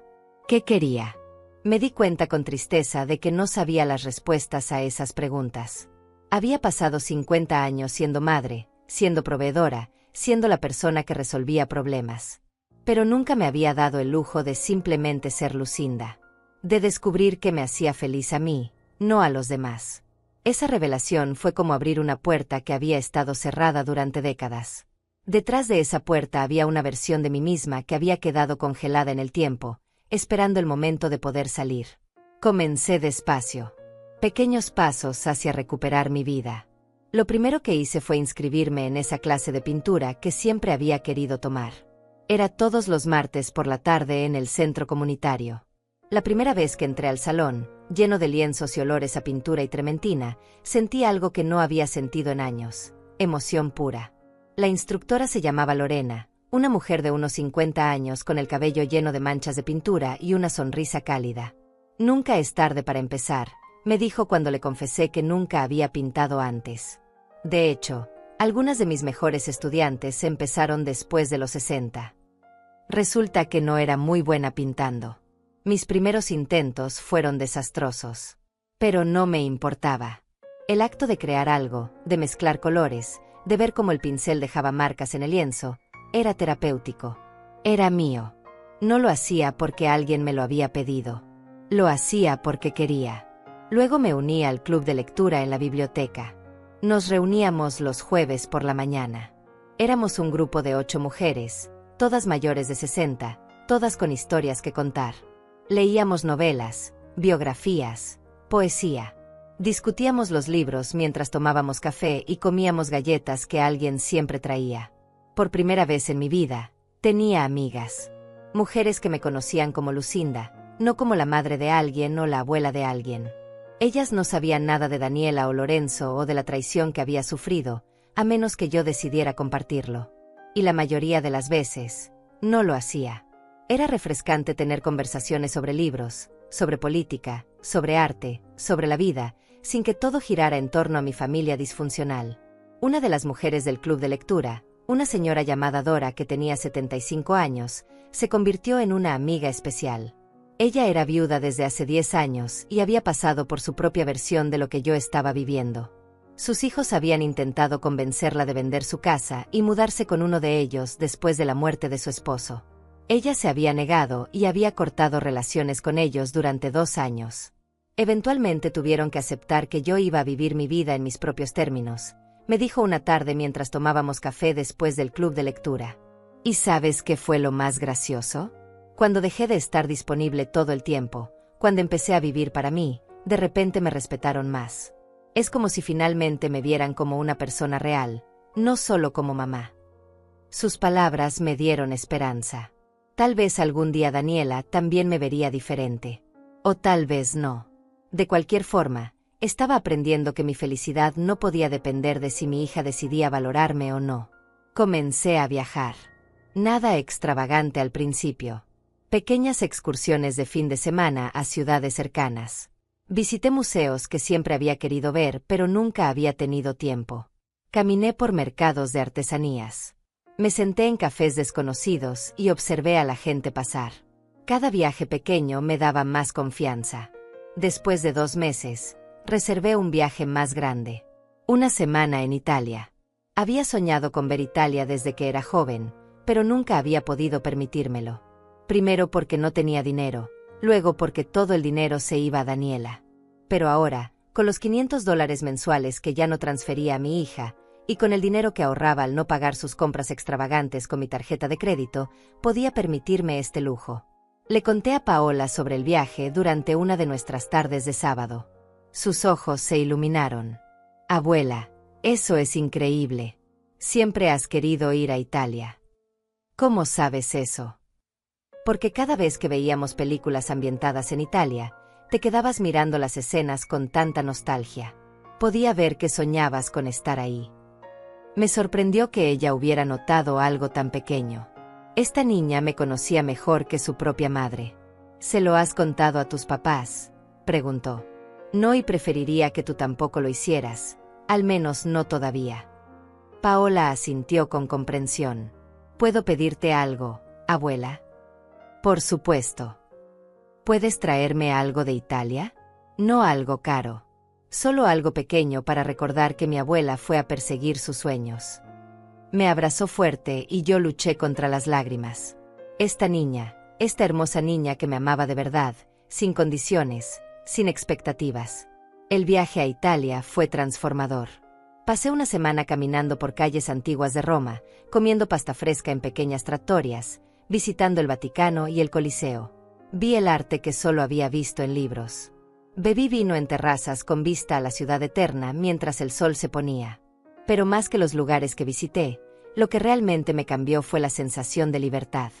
¿Qué quería? Me di cuenta con tristeza de que no sabía las respuestas a esas preguntas. Había pasado 50 años siendo madre, siendo proveedora, siendo la persona que resolvía problemas. Pero nunca me había dado el lujo de simplemente ser Lucinda. De descubrir que me hacía feliz a mí, no a los demás. Esa revelación fue como abrir una puerta que había estado cerrada durante décadas. Detrás de esa puerta había una versión de mí misma que había quedado congelada en el tiempo, esperando el momento de poder salir. Comencé despacio. Pequeños pasos hacia recuperar mi vida. Lo primero que hice fue inscribirme en esa clase de pintura que siempre había querido tomar. Era todos los martes por la tarde en el centro comunitario. La primera vez que entré al salón, lleno de lienzos y olores a pintura y trementina, sentí algo que no había sentido en años: emoción pura. La instructora se llamaba Lorena, una mujer de unos 50 años con el cabello lleno de manchas de pintura y una sonrisa cálida. Nunca es tarde para empezar, me dijo cuando le confesé que nunca había pintado antes. De hecho, algunas de mis mejores estudiantes empezaron después de los 60. Resulta que no era muy buena pintando. Mis primeros intentos fueron desastrosos. Pero no me importaba. El acto de crear algo, de mezclar colores, de ver cómo el pincel dejaba marcas en el lienzo, era terapéutico. Era mío. No lo hacía porque alguien me lo había pedido. Lo hacía porque quería. Luego me uní al club de lectura en la biblioteca. Nos reuníamos los jueves por la mañana. Éramos un grupo de 8 mujeres, todas mayores de 60, todas con historias que contar. Leíamos novelas, biografías, poesía. Discutíamos los libros mientras tomábamos café y comíamos galletas que alguien siempre traía. Por primera vez en mi vida, tenía amigas. Mujeres que me conocían como Lucinda, no como la madre de alguien o la abuela de alguien. Ellas no sabían nada de Daniela o Lorenzo o de la traición que había sufrido, a menos que yo decidiera compartirlo. Y la mayoría de las veces, no lo hacía. Era refrescante tener conversaciones sobre libros, sobre política, sobre arte, sobre la vida, sin que todo girara en torno a mi familia disfuncional. Una de las mujeres del club de lectura, una señora llamada Dora que tenía 75 años, se convirtió en una amiga especial. Ella era viuda desde hace 10 años y había pasado por su propia versión de lo que yo estaba viviendo. Sus hijos habían intentado convencerla de vender su casa y mudarse con uno de ellos después de la muerte de su esposo. Ella se había negado y había cortado relaciones con ellos durante 2 años. Eventualmente tuvieron que aceptar que yo iba a vivir mi vida en mis propios términos, me dijo una tarde mientras tomábamos café después del club de lectura. ¿Y sabes qué fue lo más gracioso? Cuando dejé de estar disponible todo el tiempo, cuando empecé a vivir para mí, de repente me respetaron más. Es como si finalmente me vieran como una persona real, no solo como mamá. Sus palabras me dieron esperanza. Tal vez algún día Daniela también me vería diferente. O tal vez no. De cualquier forma, estaba aprendiendo que mi felicidad no podía depender de si mi hija decidía valorarme o no. Comencé a viajar. Nada extravagante al principio. Pequeñas excursiones de fin de semana a ciudades cercanas. Visité museos que siempre había querido ver pero nunca había tenido tiempo. Caminé por mercados de artesanías. Me senté en cafés desconocidos y observé a la gente pasar. Cada viaje pequeño me daba más confianza. Después de 2 meses, reservé un viaje más grande. Una semana en Italia. Había soñado con ver Italia desde que era joven, pero nunca había podido permitírmelo. Primero porque no tenía dinero, luego porque todo el dinero se iba a Daniela. Pero ahora, con los $500 mensuales que ya no transfería a mi hija, y con el dinero que ahorraba al no pagar sus compras extravagantes con mi tarjeta de crédito, podía permitirme este lujo. Le conté a Paola sobre el viaje durante una de nuestras tardes de sábado. Sus ojos se iluminaron. Abuela, eso es increíble. Siempre has querido ir a Italia. ¿Cómo sabes eso? Porque cada vez que veíamos películas ambientadas en Italia, te quedabas mirando las escenas con tanta nostalgia. Podía ver que soñabas con estar ahí. Me sorprendió que ella hubiera notado algo tan pequeño. Esta niña me conocía mejor que su propia madre. ¿Se lo has contado a tus papás?, preguntó. No, y preferiría que tú tampoco lo hicieras, al menos no todavía. Paola asintió con comprensión. ¿Puedo pedirte algo, abuela? Por supuesto. ¿Puedes traerme algo de Italia? No algo caro. Solo algo pequeño para recordar que mi abuela fue a perseguir sus sueños. Me abrazó fuerte y yo luché contra las lágrimas. Esta niña, esta hermosa niña que me amaba de verdad, sin condiciones, sin expectativas. El viaje a Italia fue transformador. Pasé una semana caminando por calles antiguas de Roma, comiendo pasta fresca en pequeñas trattorias, visitando el Vaticano y el Coliseo. Vi el arte que solo había visto en libros. Bebí vino en terrazas con vista a la ciudad eterna mientras el sol se ponía. Pero más que los lugares que visité, lo que realmente me cambió fue la sensación de libertad.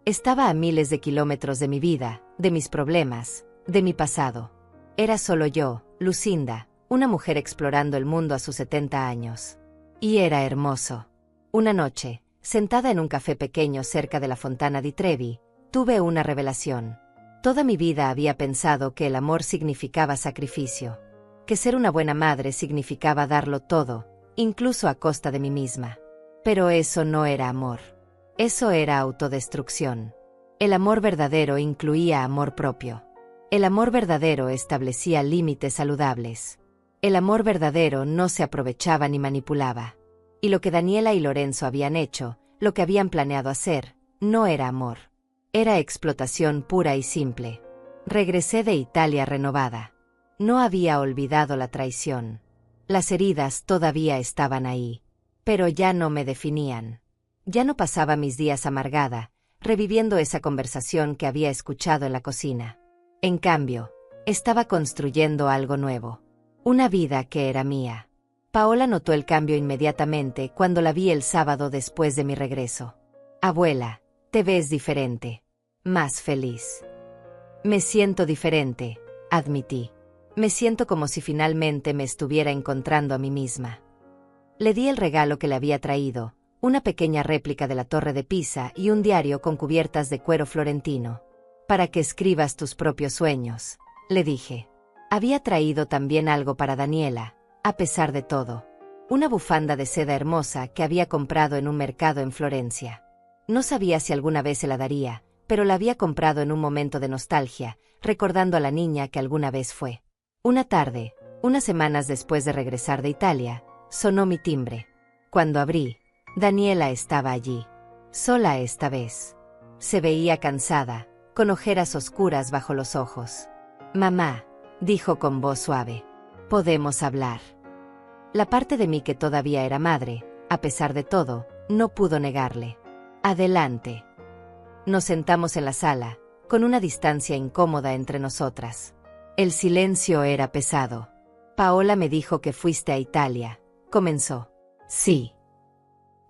Estaba a miles de kilómetros de mi vida, de mis problemas, de mi pasado. Era solo yo, Lucinda, una mujer explorando el mundo a sus 70 años. Y era hermoso. Una noche, sentada en un café pequeño cerca de la Fontana di Trevi, tuve una revelación. Toda mi vida había pensado que el amor significaba sacrificio, que ser una buena madre significaba darlo todo, incluso a costa de mí misma. Pero eso no era amor. Eso era autodestrucción. El amor verdadero incluía amor propio. El amor verdadero establecía límites saludables. El amor verdadero no se aprovechaba ni manipulaba. Y lo que Daniela y Lorenzo habían hecho, lo que habían planeado hacer, no era amor. Era explotación pura y simple. Regresé de Italia renovada. No había olvidado la traición. Las heridas todavía estaban ahí. Pero ya no me definían. Ya no pasaba mis días amargada, reviviendo esa conversación que había escuchado en la cocina. En cambio, estaba construyendo algo nuevo. Una vida que era mía. Paola notó el cambio inmediatamente cuando la vi el sábado después de mi regreso. Abuela, te ves diferente. más feliz. Me siento diferente, admití. Me siento como si finalmente me estuviera encontrando a mí misma. Le di el regalo que le había traído, una pequeña réplica de la Torre de Pisa y un diario con cubiertas de cuero florentino. Para que escribas tus propios sueños, le dije. Había traído también algo para Daniela, a pesar de todo. Una bufanda de seda hermosa que había comprado en un mercado en Florencia. No sabía si alguna vez se la daría, pero la había comprado en un momento de nostalgia, recordando a la niña que alguna vez fue. Una tarde, unas semanas después de regresar de Italia, sonó mi timbre. Cuando abrí, Daniela estaba allí, sola esta vez. Se veía cansada, con ojeras oscuras bajo los ojos. «Mamá», dijo con voz suave, «podemos hablar». La parte de mí que todavía era madre, a pesar de todo, no pudo negarle. «Adelante». Nos sentamos en la sala, con una distancia incómoda entre nosotras. El silencio era pesado. «Paola me dijo que fuiste a Italia», comenzó. «Sí».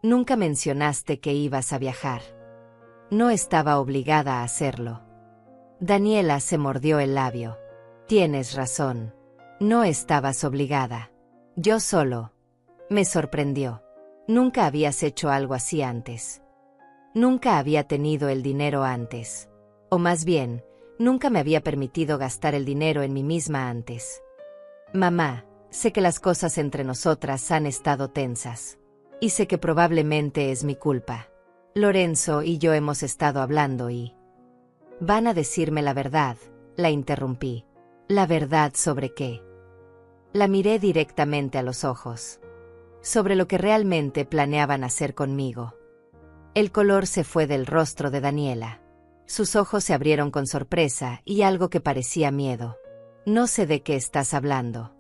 «Nunca mencionaste que ibas a viajar». «No estaba obligada a hacerlo». Daniela se mordió el labio. «Tienes razón. No estabas obligada. Yo solo». Me sorprendió. Nunca habías hecho algo así antes. Nunca había tenido el dinero antes. O más bien, nunca me había permitido gastar el dinero en mí misma antes. «Mamá, sé que las cosas entre nosotras han estado tensas. Y sé que probablemente es mi culpa. Lorenzo y yo hemos estado hablando y...» «Van a decirme la verdad», la interrumpí. «¿La verdad sobre qué?» La miré directamente a los ojos. Sobre lo que realmente planeaban hacer conmigo. El color se fue del rostro de Daniela. Sus ojos se abrieron con sorpresa y algo que parecía miedo. «No sé de qué estás hablando».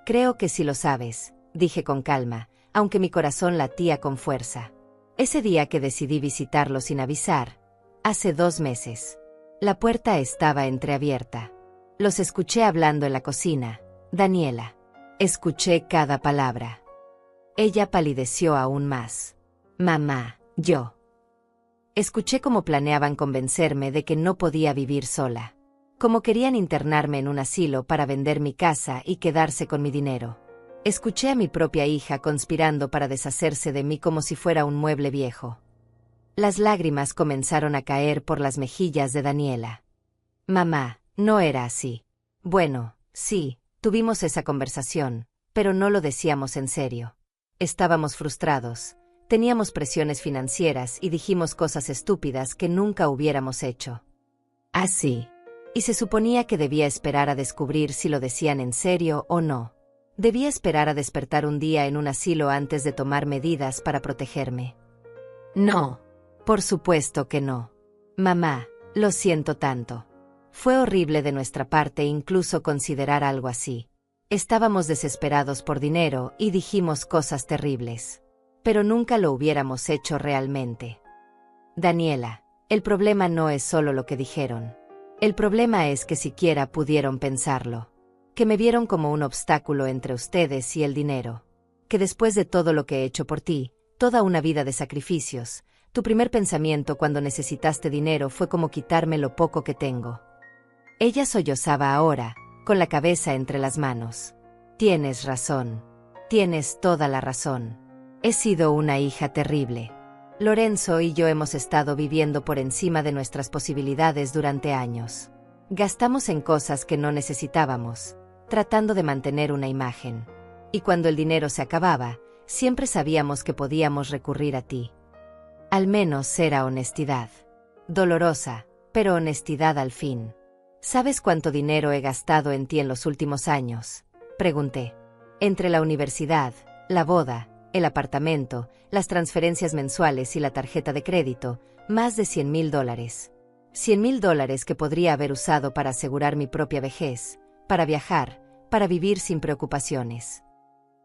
«Creo que sí lo sabes», dije con calma, aunque mi corazón latía con fuerza. Ese día que decidí visitarlo sin avisar, hace 2 meses. La puerta estaba entreabierta. Los escuché hablando en la cocina. Daniela. Escuché cada palabra. Ella palideció aún más. «Mamá, yo». Escuché cómo planeaban convencerme de que no podía vivir sola. Cómo querían internarme en un asilo para vender mi casa y quedarse con mi dinero. Escuché a mi propia hija conspirando para deshacerse de mí como si fuera un mueble viejo. Las lágrimas comenzaron a caer por las mejillas de Daniela. «Mamá, no era así». «Bueno, sí, tuvimos esa conversación, pero no lo decíamos en serio. Estábamos frustrados, teníamos presiones financieras y dijimos cosas estúpidas que nunca hubiéramos hecho». «Así». Y se suponía que debía esperar a descubrir si lo decían en serio o no. Debía esperar a despertar un día en un asilo antes de tomar medidas para protegerme. «No. Por supuesto que no. Mamá, lo siento tanto. Fue horrible de nuestra parte incluso considerar algo así. Estábamos desesperados por dinero y dijimos cosas terribles. Pero nunca lo hubiéramos hecho realmente». «Daniela, el problema no es solo lo que dijeron. El problema es que siquiera pudieron pensarlo. Que me vieron como un obstáculo entre ustedes y el dinero. Que después de todo lo que he hecho por ti, toda una vida de sacrificios, tu primer pensamiento cuando necesitaste dinero fue como quitarme lo poco que tengo». Ella sollozaba ahora, con la cabeza entre las manos. «Tienes razón. Tienes toda la razón. He sido una hija terrible. Lorenzo y yo hemos estado viviendo por encima de nuestras posibilidades durante años. Gastamos en cosas que no necesitábamos, tratando de mantener una imagen. Y cuando el dinero se acababa, siempre sabíamos que podíamos recurrir a ti. Al menos era honestidad. Dolorosa, pero honestidad al fin». «¿Sabes cuánto dinero he gastado en ti en los últimos años?», pregunté. «Entre la universidad, la boda, el apartamento, las transferencias mensuales y la tarjeta de crédito, más de $100,000. $100,000 que podría haber usado para asegurar mi propia vejez, para viajar, para vivir sin preocupaciones».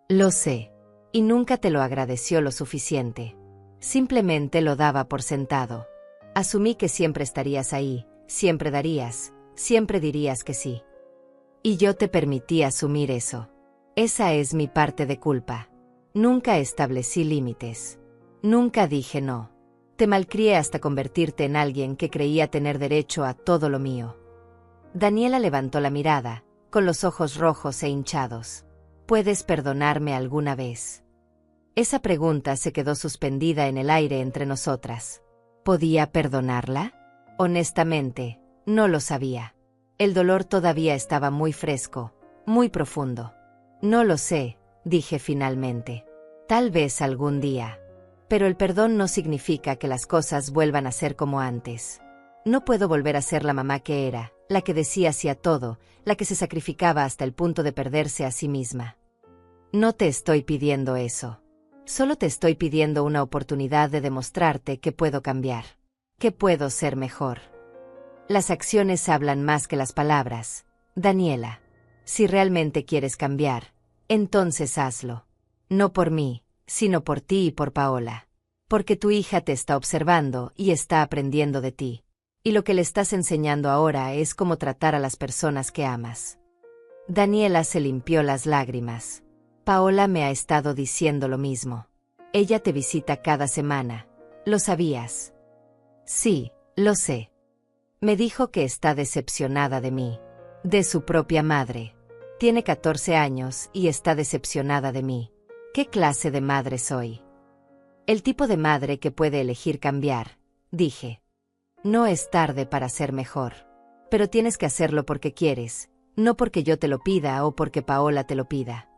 «Lo sé. Y nunca te lo agradeció lo suficiente. Simplemente lo daba por sentado. Asumí que siempre estarías ahí, siempre darías, siempre dirías que sí. Y yo te permití asumir eso. Esa es mi parte de culpa. Nunca establecí límites. Nunca dije no. Te malcrié hasta convertirte en alguien que creía tener derecho a todo lo mío. Daniela levantó la mirada, con los ojos rojos e hinchados. ¿Puedes perdonarme alguna vez? Esa pregunta se quedó suspendida en el aire entre nosotras. ¿Podía perdonarla? Honestamente, no lo sabía. El dolor todavía estaba muy fresco, muy profundo. No lo sé, dije finalmente. Tal vez algún día. Pero el perdón no significa que las cosas vuelvan a ser como antes. No puedo volver a ser la mamá que era, la que decía sí a todo, la que se sacrificaba hasta el punto de perderse a sí misma. No te estoy pidiendo eso. Solo te estoy pidiendo una oportunidad de demostrarte que puedo cambiar, que puedo ser mejor. Las acciones hablan más que las palabras, Daniela. Si realmente quieres cambiar, entonces hazlo. No por mí, sino por ti y por Paola. Porque tu hija te está observando y está aprendiendo de ti. Y lo que le estás enseñando ahora es cómo tratar a las personas que amas. Daniela se limpió las lágrimas. Paola me ha estado diciendo lo mismo. Ella te visita cada semana. ¿Lo sabías? Sí, lo sé. Me dijo que está decepcionada de mí. De su propia madre. Tiene 14 años y está decepcionada de mí. ¿Qué clase de madre soy? El tipo de madre que puede elegir cambiar, dije. No es tarde para ser mejor. Pero tienes que hacerlo porque quieres, no porque yo te lo pida o porque Paola te lo pida.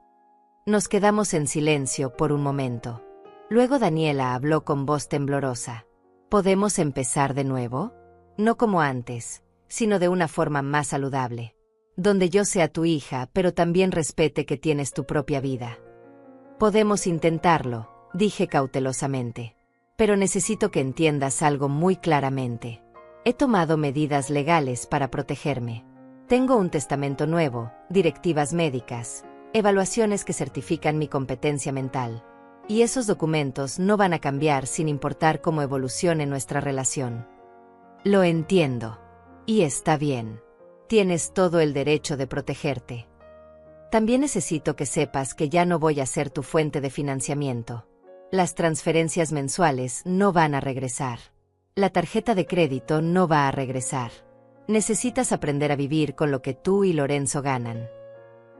Nos quedamos en silencio por un momento. Luego Daniela habló con voz temblorosa. ¿Podemos empezar de nuevo? No como antes, sino de una forma más saludable. Donde yo sea tu hija, pero también respete que tienes tu propia vida. Podemos intentarlo, dije cautelosamente. Pero necesito que entiendas algo muy claramente. He tomado medidas legales para protegerme. Tengo un testamento nuevo, directivas médicas, evaluaciones que certifican mi competencia mental. Y esos documentos no van a cambiar sin importar cómo evolucione nuestra relación. Lo entiendo. Y está bien. Tienes todo el derecho de protegerte. También necesito que sepas que ya no voy a ser tu fuente de financiamiento. Las transferencias mensuales no van a regresar. La tarjeta de crédito no va a regresar. Necesitas aprender a vivir con lo que tú y Lorenzo ganan.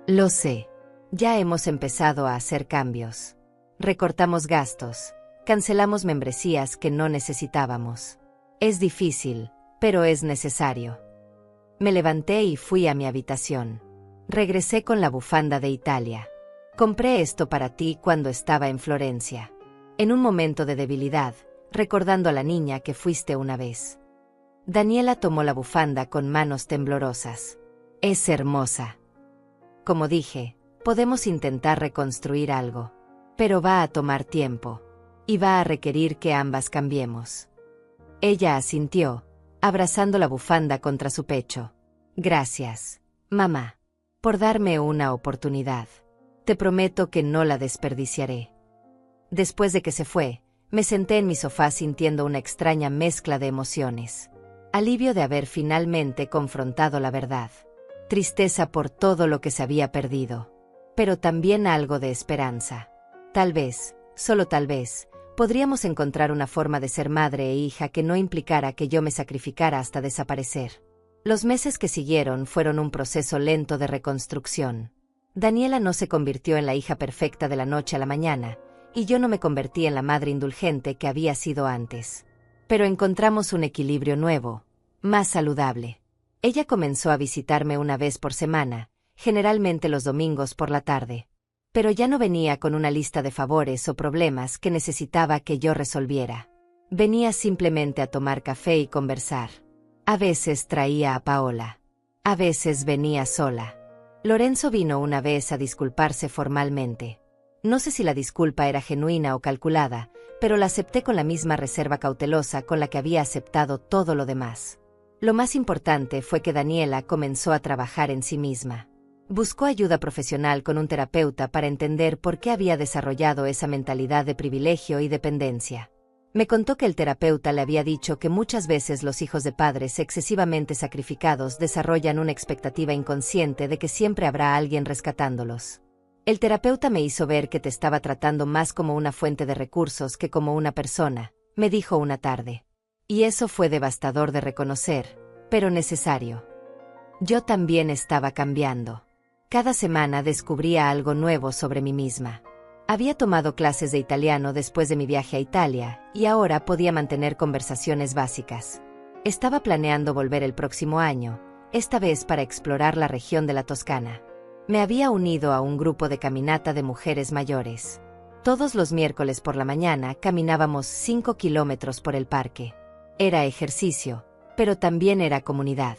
Lo sé. Ya hemos empezado a hacer cambios. Recortamos gastos. Cancelamos membresías que no necesitábamos. Es difícil, pero es necesario. Me levanté y fui a mi habitación. Regresé con la bufanda de Italia. Compré esto para ti cuando estaba en Florencia. En un momento de debilidad, recordando a la niña que fuiste una vez. Daniela tomó la bufanda con manos temblorosas. Es hermosa. Como dije, podemos intentar reconstruir algo. Pero va a tomar tiempo. Y va a requerir que ambas cambiemos. Ella asintió, abrazando la bufanda contra su pecho. Gracias, mamá, por darme una oportunidad. Te prometo que no la desperdiciaré. Después de que se fue, me senté en mi sofá sintiendo una extraña mezcla de emociones. Alivio de haber finalmente confrontado la verdad. Tristeza por todo lo que se había perdido. Pero también algo de esperanza. Tal vez, solo tal vez, podríamos encontrar una forma de ser madre e hija que no implicara que yo me sacrificara hasta desaparecer. Los meses que siguieron fueron un proceso lento de reconstrucción. Daniela no se convirtió en la hija perfecta de la noche a la mañana, y yo no me convertí en la madre indulgente que había sido antes. Pero encontramos un equilibrio nuevo, más saludable. Ella comenzó a visitarme una vez por semana, generalmente los domingos por la tarde. Pero ya no venía con una lista de favores o problemas que necesitaba que yo resolviera. Venía simplemente a tomar café y conversar. A veces traía a Paola. A veces venía sola. Lorenzo vino una vez a disculparse formalmente. No sé si la disculpa era genuina o calculada, pero la acepté con la misma reserva cautelosa con la que había aceptado todo lo demás. Lo más importante fue que Daniela comenzó a trabajar en sí misma. Buscó ayuda profesional con un terapeuta para entender por qué había desarrollado esa mentalidad de privilegio y dependencia. Me contó que el terapeuta le había dicho que muchas veces los hijos de padres excesivamente sacrificados desarrollan una expectativa inconsciente de que siempre habrá alguien rescatándolos. El terapeuta me hizo ver que te estaba tratando más como una fuente de recursos que como una persona, me dijo una tarde. Y eso fue devastador de reconocer, pero necesario. Yo también estaba cambiando. Cada semana descubría algo nuevo sobre mí misma. Había tomado clases de italiano después de mi viaje a Italia, y ahora podía mantener conversaciones básicas. Estaba planeando volver el próximo año, esta vez para explorar la región de la Toscana. Me había unido a un grupo de caminata de mujeres mayores. Todos los miércoles por la mañana caminábamos 5 kilómetros por el parque. Era ejercicio, pero también era comunidad.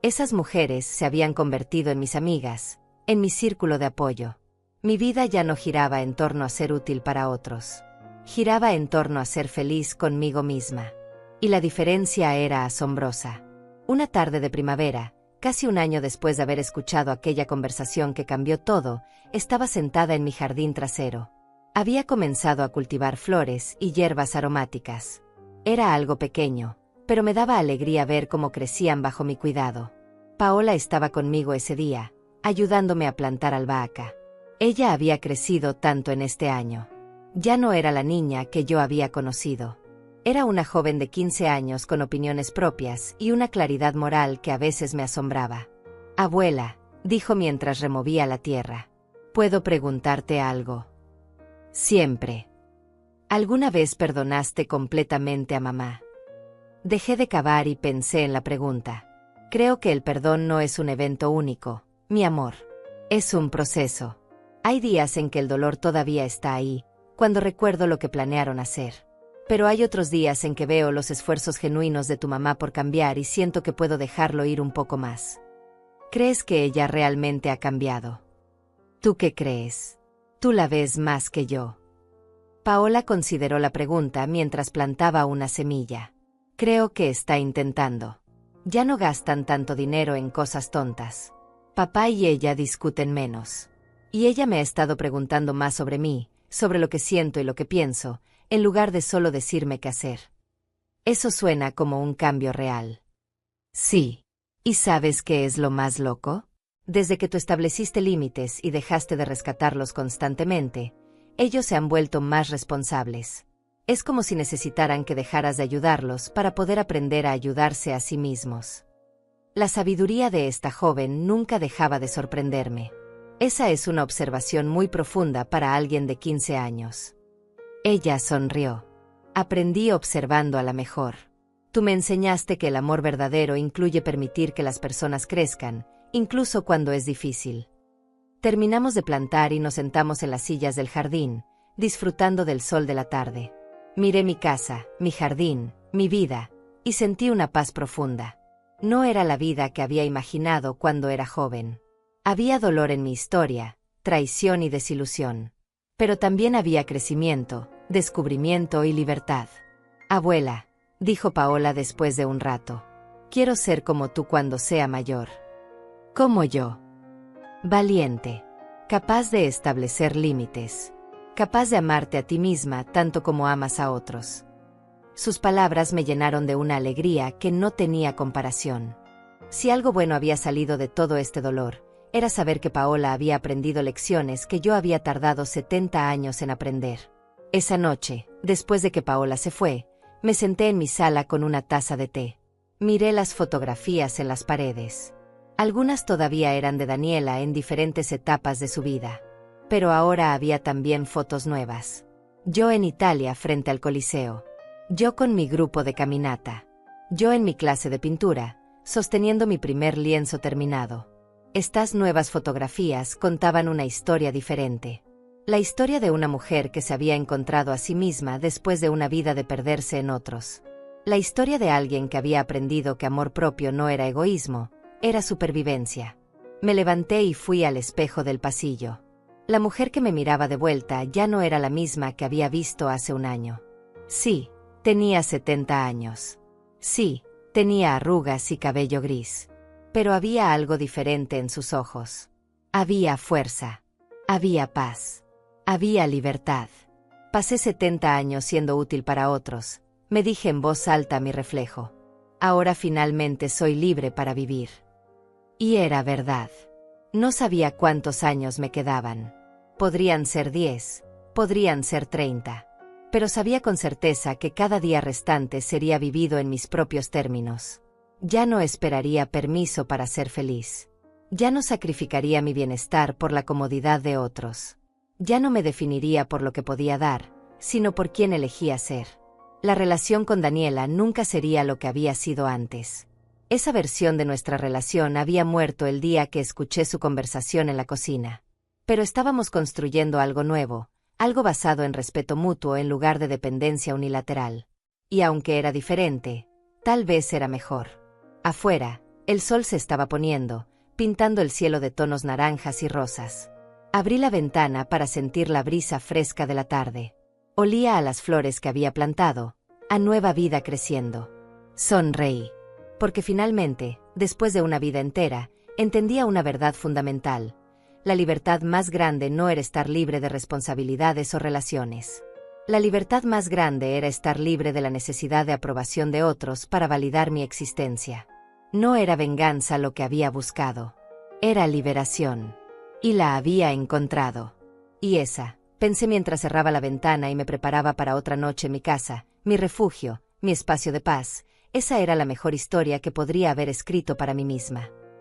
Esas mujeres se habían convertido en mis amigas, en mi círculo de apoyo. Mi vida ya no giraba en torno a ser útil para otros. Giraba en torno a ser feliz conmigo misma. Y la diferencia era asombrosa. Una tarde de primavera, casi un año después de haber escuchado aquella conversación que cambió todo, estaba sentada en mi jardín trasero. Había comenzado a cultivar flores y hierbas aromáticas. Era algo pequeño, pero me daba alegría ver cómo crecían bajo mi cuidado. Paola estaba conmigo ese día, ayudándome a plantar albahaca. Ella había crecido tanto en este año. Ya no era la niña que yo había conocido. Era una joven de 15 años con opiniones propias y una claridad moral que a veces me asombraba. «Abuela», dijo mientras removía la tierra, «¿puedo preguntarte algo?» «Siempre». «¿Alguna vez perdonaste completamente a mamá?» Dejé de cavar y pensé en la pregunta. Creo que el perdón no es un evento único, mi amor. Es un proceso. Hay días en que el dolor todavía está ahí, cuando recuerdo lo que planearon hacer. Pero hay otros días en que veo los esfuerzos genuinos de tu mamá por cambiar y siento que puedo dejarlo ir un poco más. ¿Crees que ella realmente ha cambiado? ¿Tú qué crees? Tú la ves más que yo. Paola consideró la pregunta mientras plantaba una semilla. Creo que está intentando. Ya no gastan tanto dinero en cosas tontas. Papá y ella discuten menos. Y ella me ha estado preguntando más sobre mí, sobre lo que siento y lo que pienso, en lugar de solo decirme qué hacer. Eso suena como un cambio real. Sí. ¿Y sabes qué es lo más loco? Desde que tú estableciste límites y dejaste de rescatarlos constantemente, ellos se han vuelto más responsables. Es como si necesitaran que dejaras de ayudarlos para poder aprender a ayudarse a sí mismos. La sabiduría de esta joven nunca dejaba de sorprenderme. Esa es una observación muy profunda para alguien de 15 años. Ella sonrió. Aprendí observando a la mejor. Tú me enseñaste que el amor verdadero incluye permitir que las personas crezcan, incluso cuando es difícil. Terminamos de plantar y nos sentamos en las sillas del jardín, disfrutando del sol de la tarde. Miré mi casa, mi jardín, mi vida, y sentí una paz profunda. No era la vida que había imaginado cuando era joven. Había dolor en mi historia, traición y desilusión. Pero también había crecimiento, descubrimiento y libertad. Abuela, dijo Paola después de un rato, quiero ser como tú cuando sea mayor. Como yo. Valiente. Capaz de establecer límites. Capaz de amarte a ti misma tanto como amas a otros. Sus palabras me llenaron de una alegría que no tenía comparación. Si algo bueno había salido de todo este dolor, era saber que Paola había aprendido lecciones que yo había tardado 70 años en aprender. Esa noche, después de que Paola se fue, me senté en mi sala con una taza de té. Miré las fotografías en las paredes. Algunas todavía eran de Daniela en diferentes etapas de su vida. Pero ahora había también fotos nuevas. Yo en Italia frente al Coliseo. Yo con mi grupo de caminata. Yo en mi clase de pintura, sosteniendo mi primer lienzo terminado. Estas nuevas fotografías contaban una historia diferente. La historia de una mujer que se había encontrado a sí misma después de una vida de perderse en otros. La historia de alguien que había aprendido que amor propio no era egoísmo, era supervivencia. Me levanté y fui al espejo del pasillo. La mujer que me miraba de vuelta ya no era la misma que había visto hace un año. Sí, tenía 70 años. Sí, tenía arrugas y cabello gris. Pero había algo diferente en sus ojos. Había fuerza. Había paz. Había libertad. Pasé 70 años siendo útil para otros, me dije en voz alta a mi reflejo. Ahora finalmente soy libre para vivir. Y era verdad. No sabía cuántos años me quedaban. Podrían ser 10, podrían ser 30. pero sabía con certeza que cada día restante sería vivido en mis propios términos. Ya no esperaría permiso para ser feliz. Ya no sacrificaría mi bienestar por la comodidad de otros. Ya no me definiría por lo que podía dar, sino por quién elegía ser. La relación con Daniela nunca sería lo que había sido antes. Esa versión de nuestra relación había muerto el día que escuché su conversación en la cocina. Pero estábamos construyendo algo nuevo, algo basado en respeto mutuo en lugar de dependencia unilateral. Y aunque era diferente, tal vez era mejor. Afuera, el sol se estaba poniendo, pintando el cielo de tonos naranjas y rosas. Abrí la ventana para sentir la brisa fresca de la tarde. Olía a las flores que había plantado, a nueva vida creciendo. Sonreí. Porque finalmente, después de una vida entera, entendía una verdad fundamental. La libertad más grande no era estar libre de responsabilidades o relaciones. La libertad más grande era estar libre de la necesidad de aprobación de otros para validar mi existencia. No era venganza lo que había buscado. Era liberación. Y la había encontrado. Y esa, pensé mientras cerraba la ventana y me preparaba para otra noche en mi casa, mi refugio, mi espacio de paz, esa era la mejor historia que podría haber escrito para mí misma.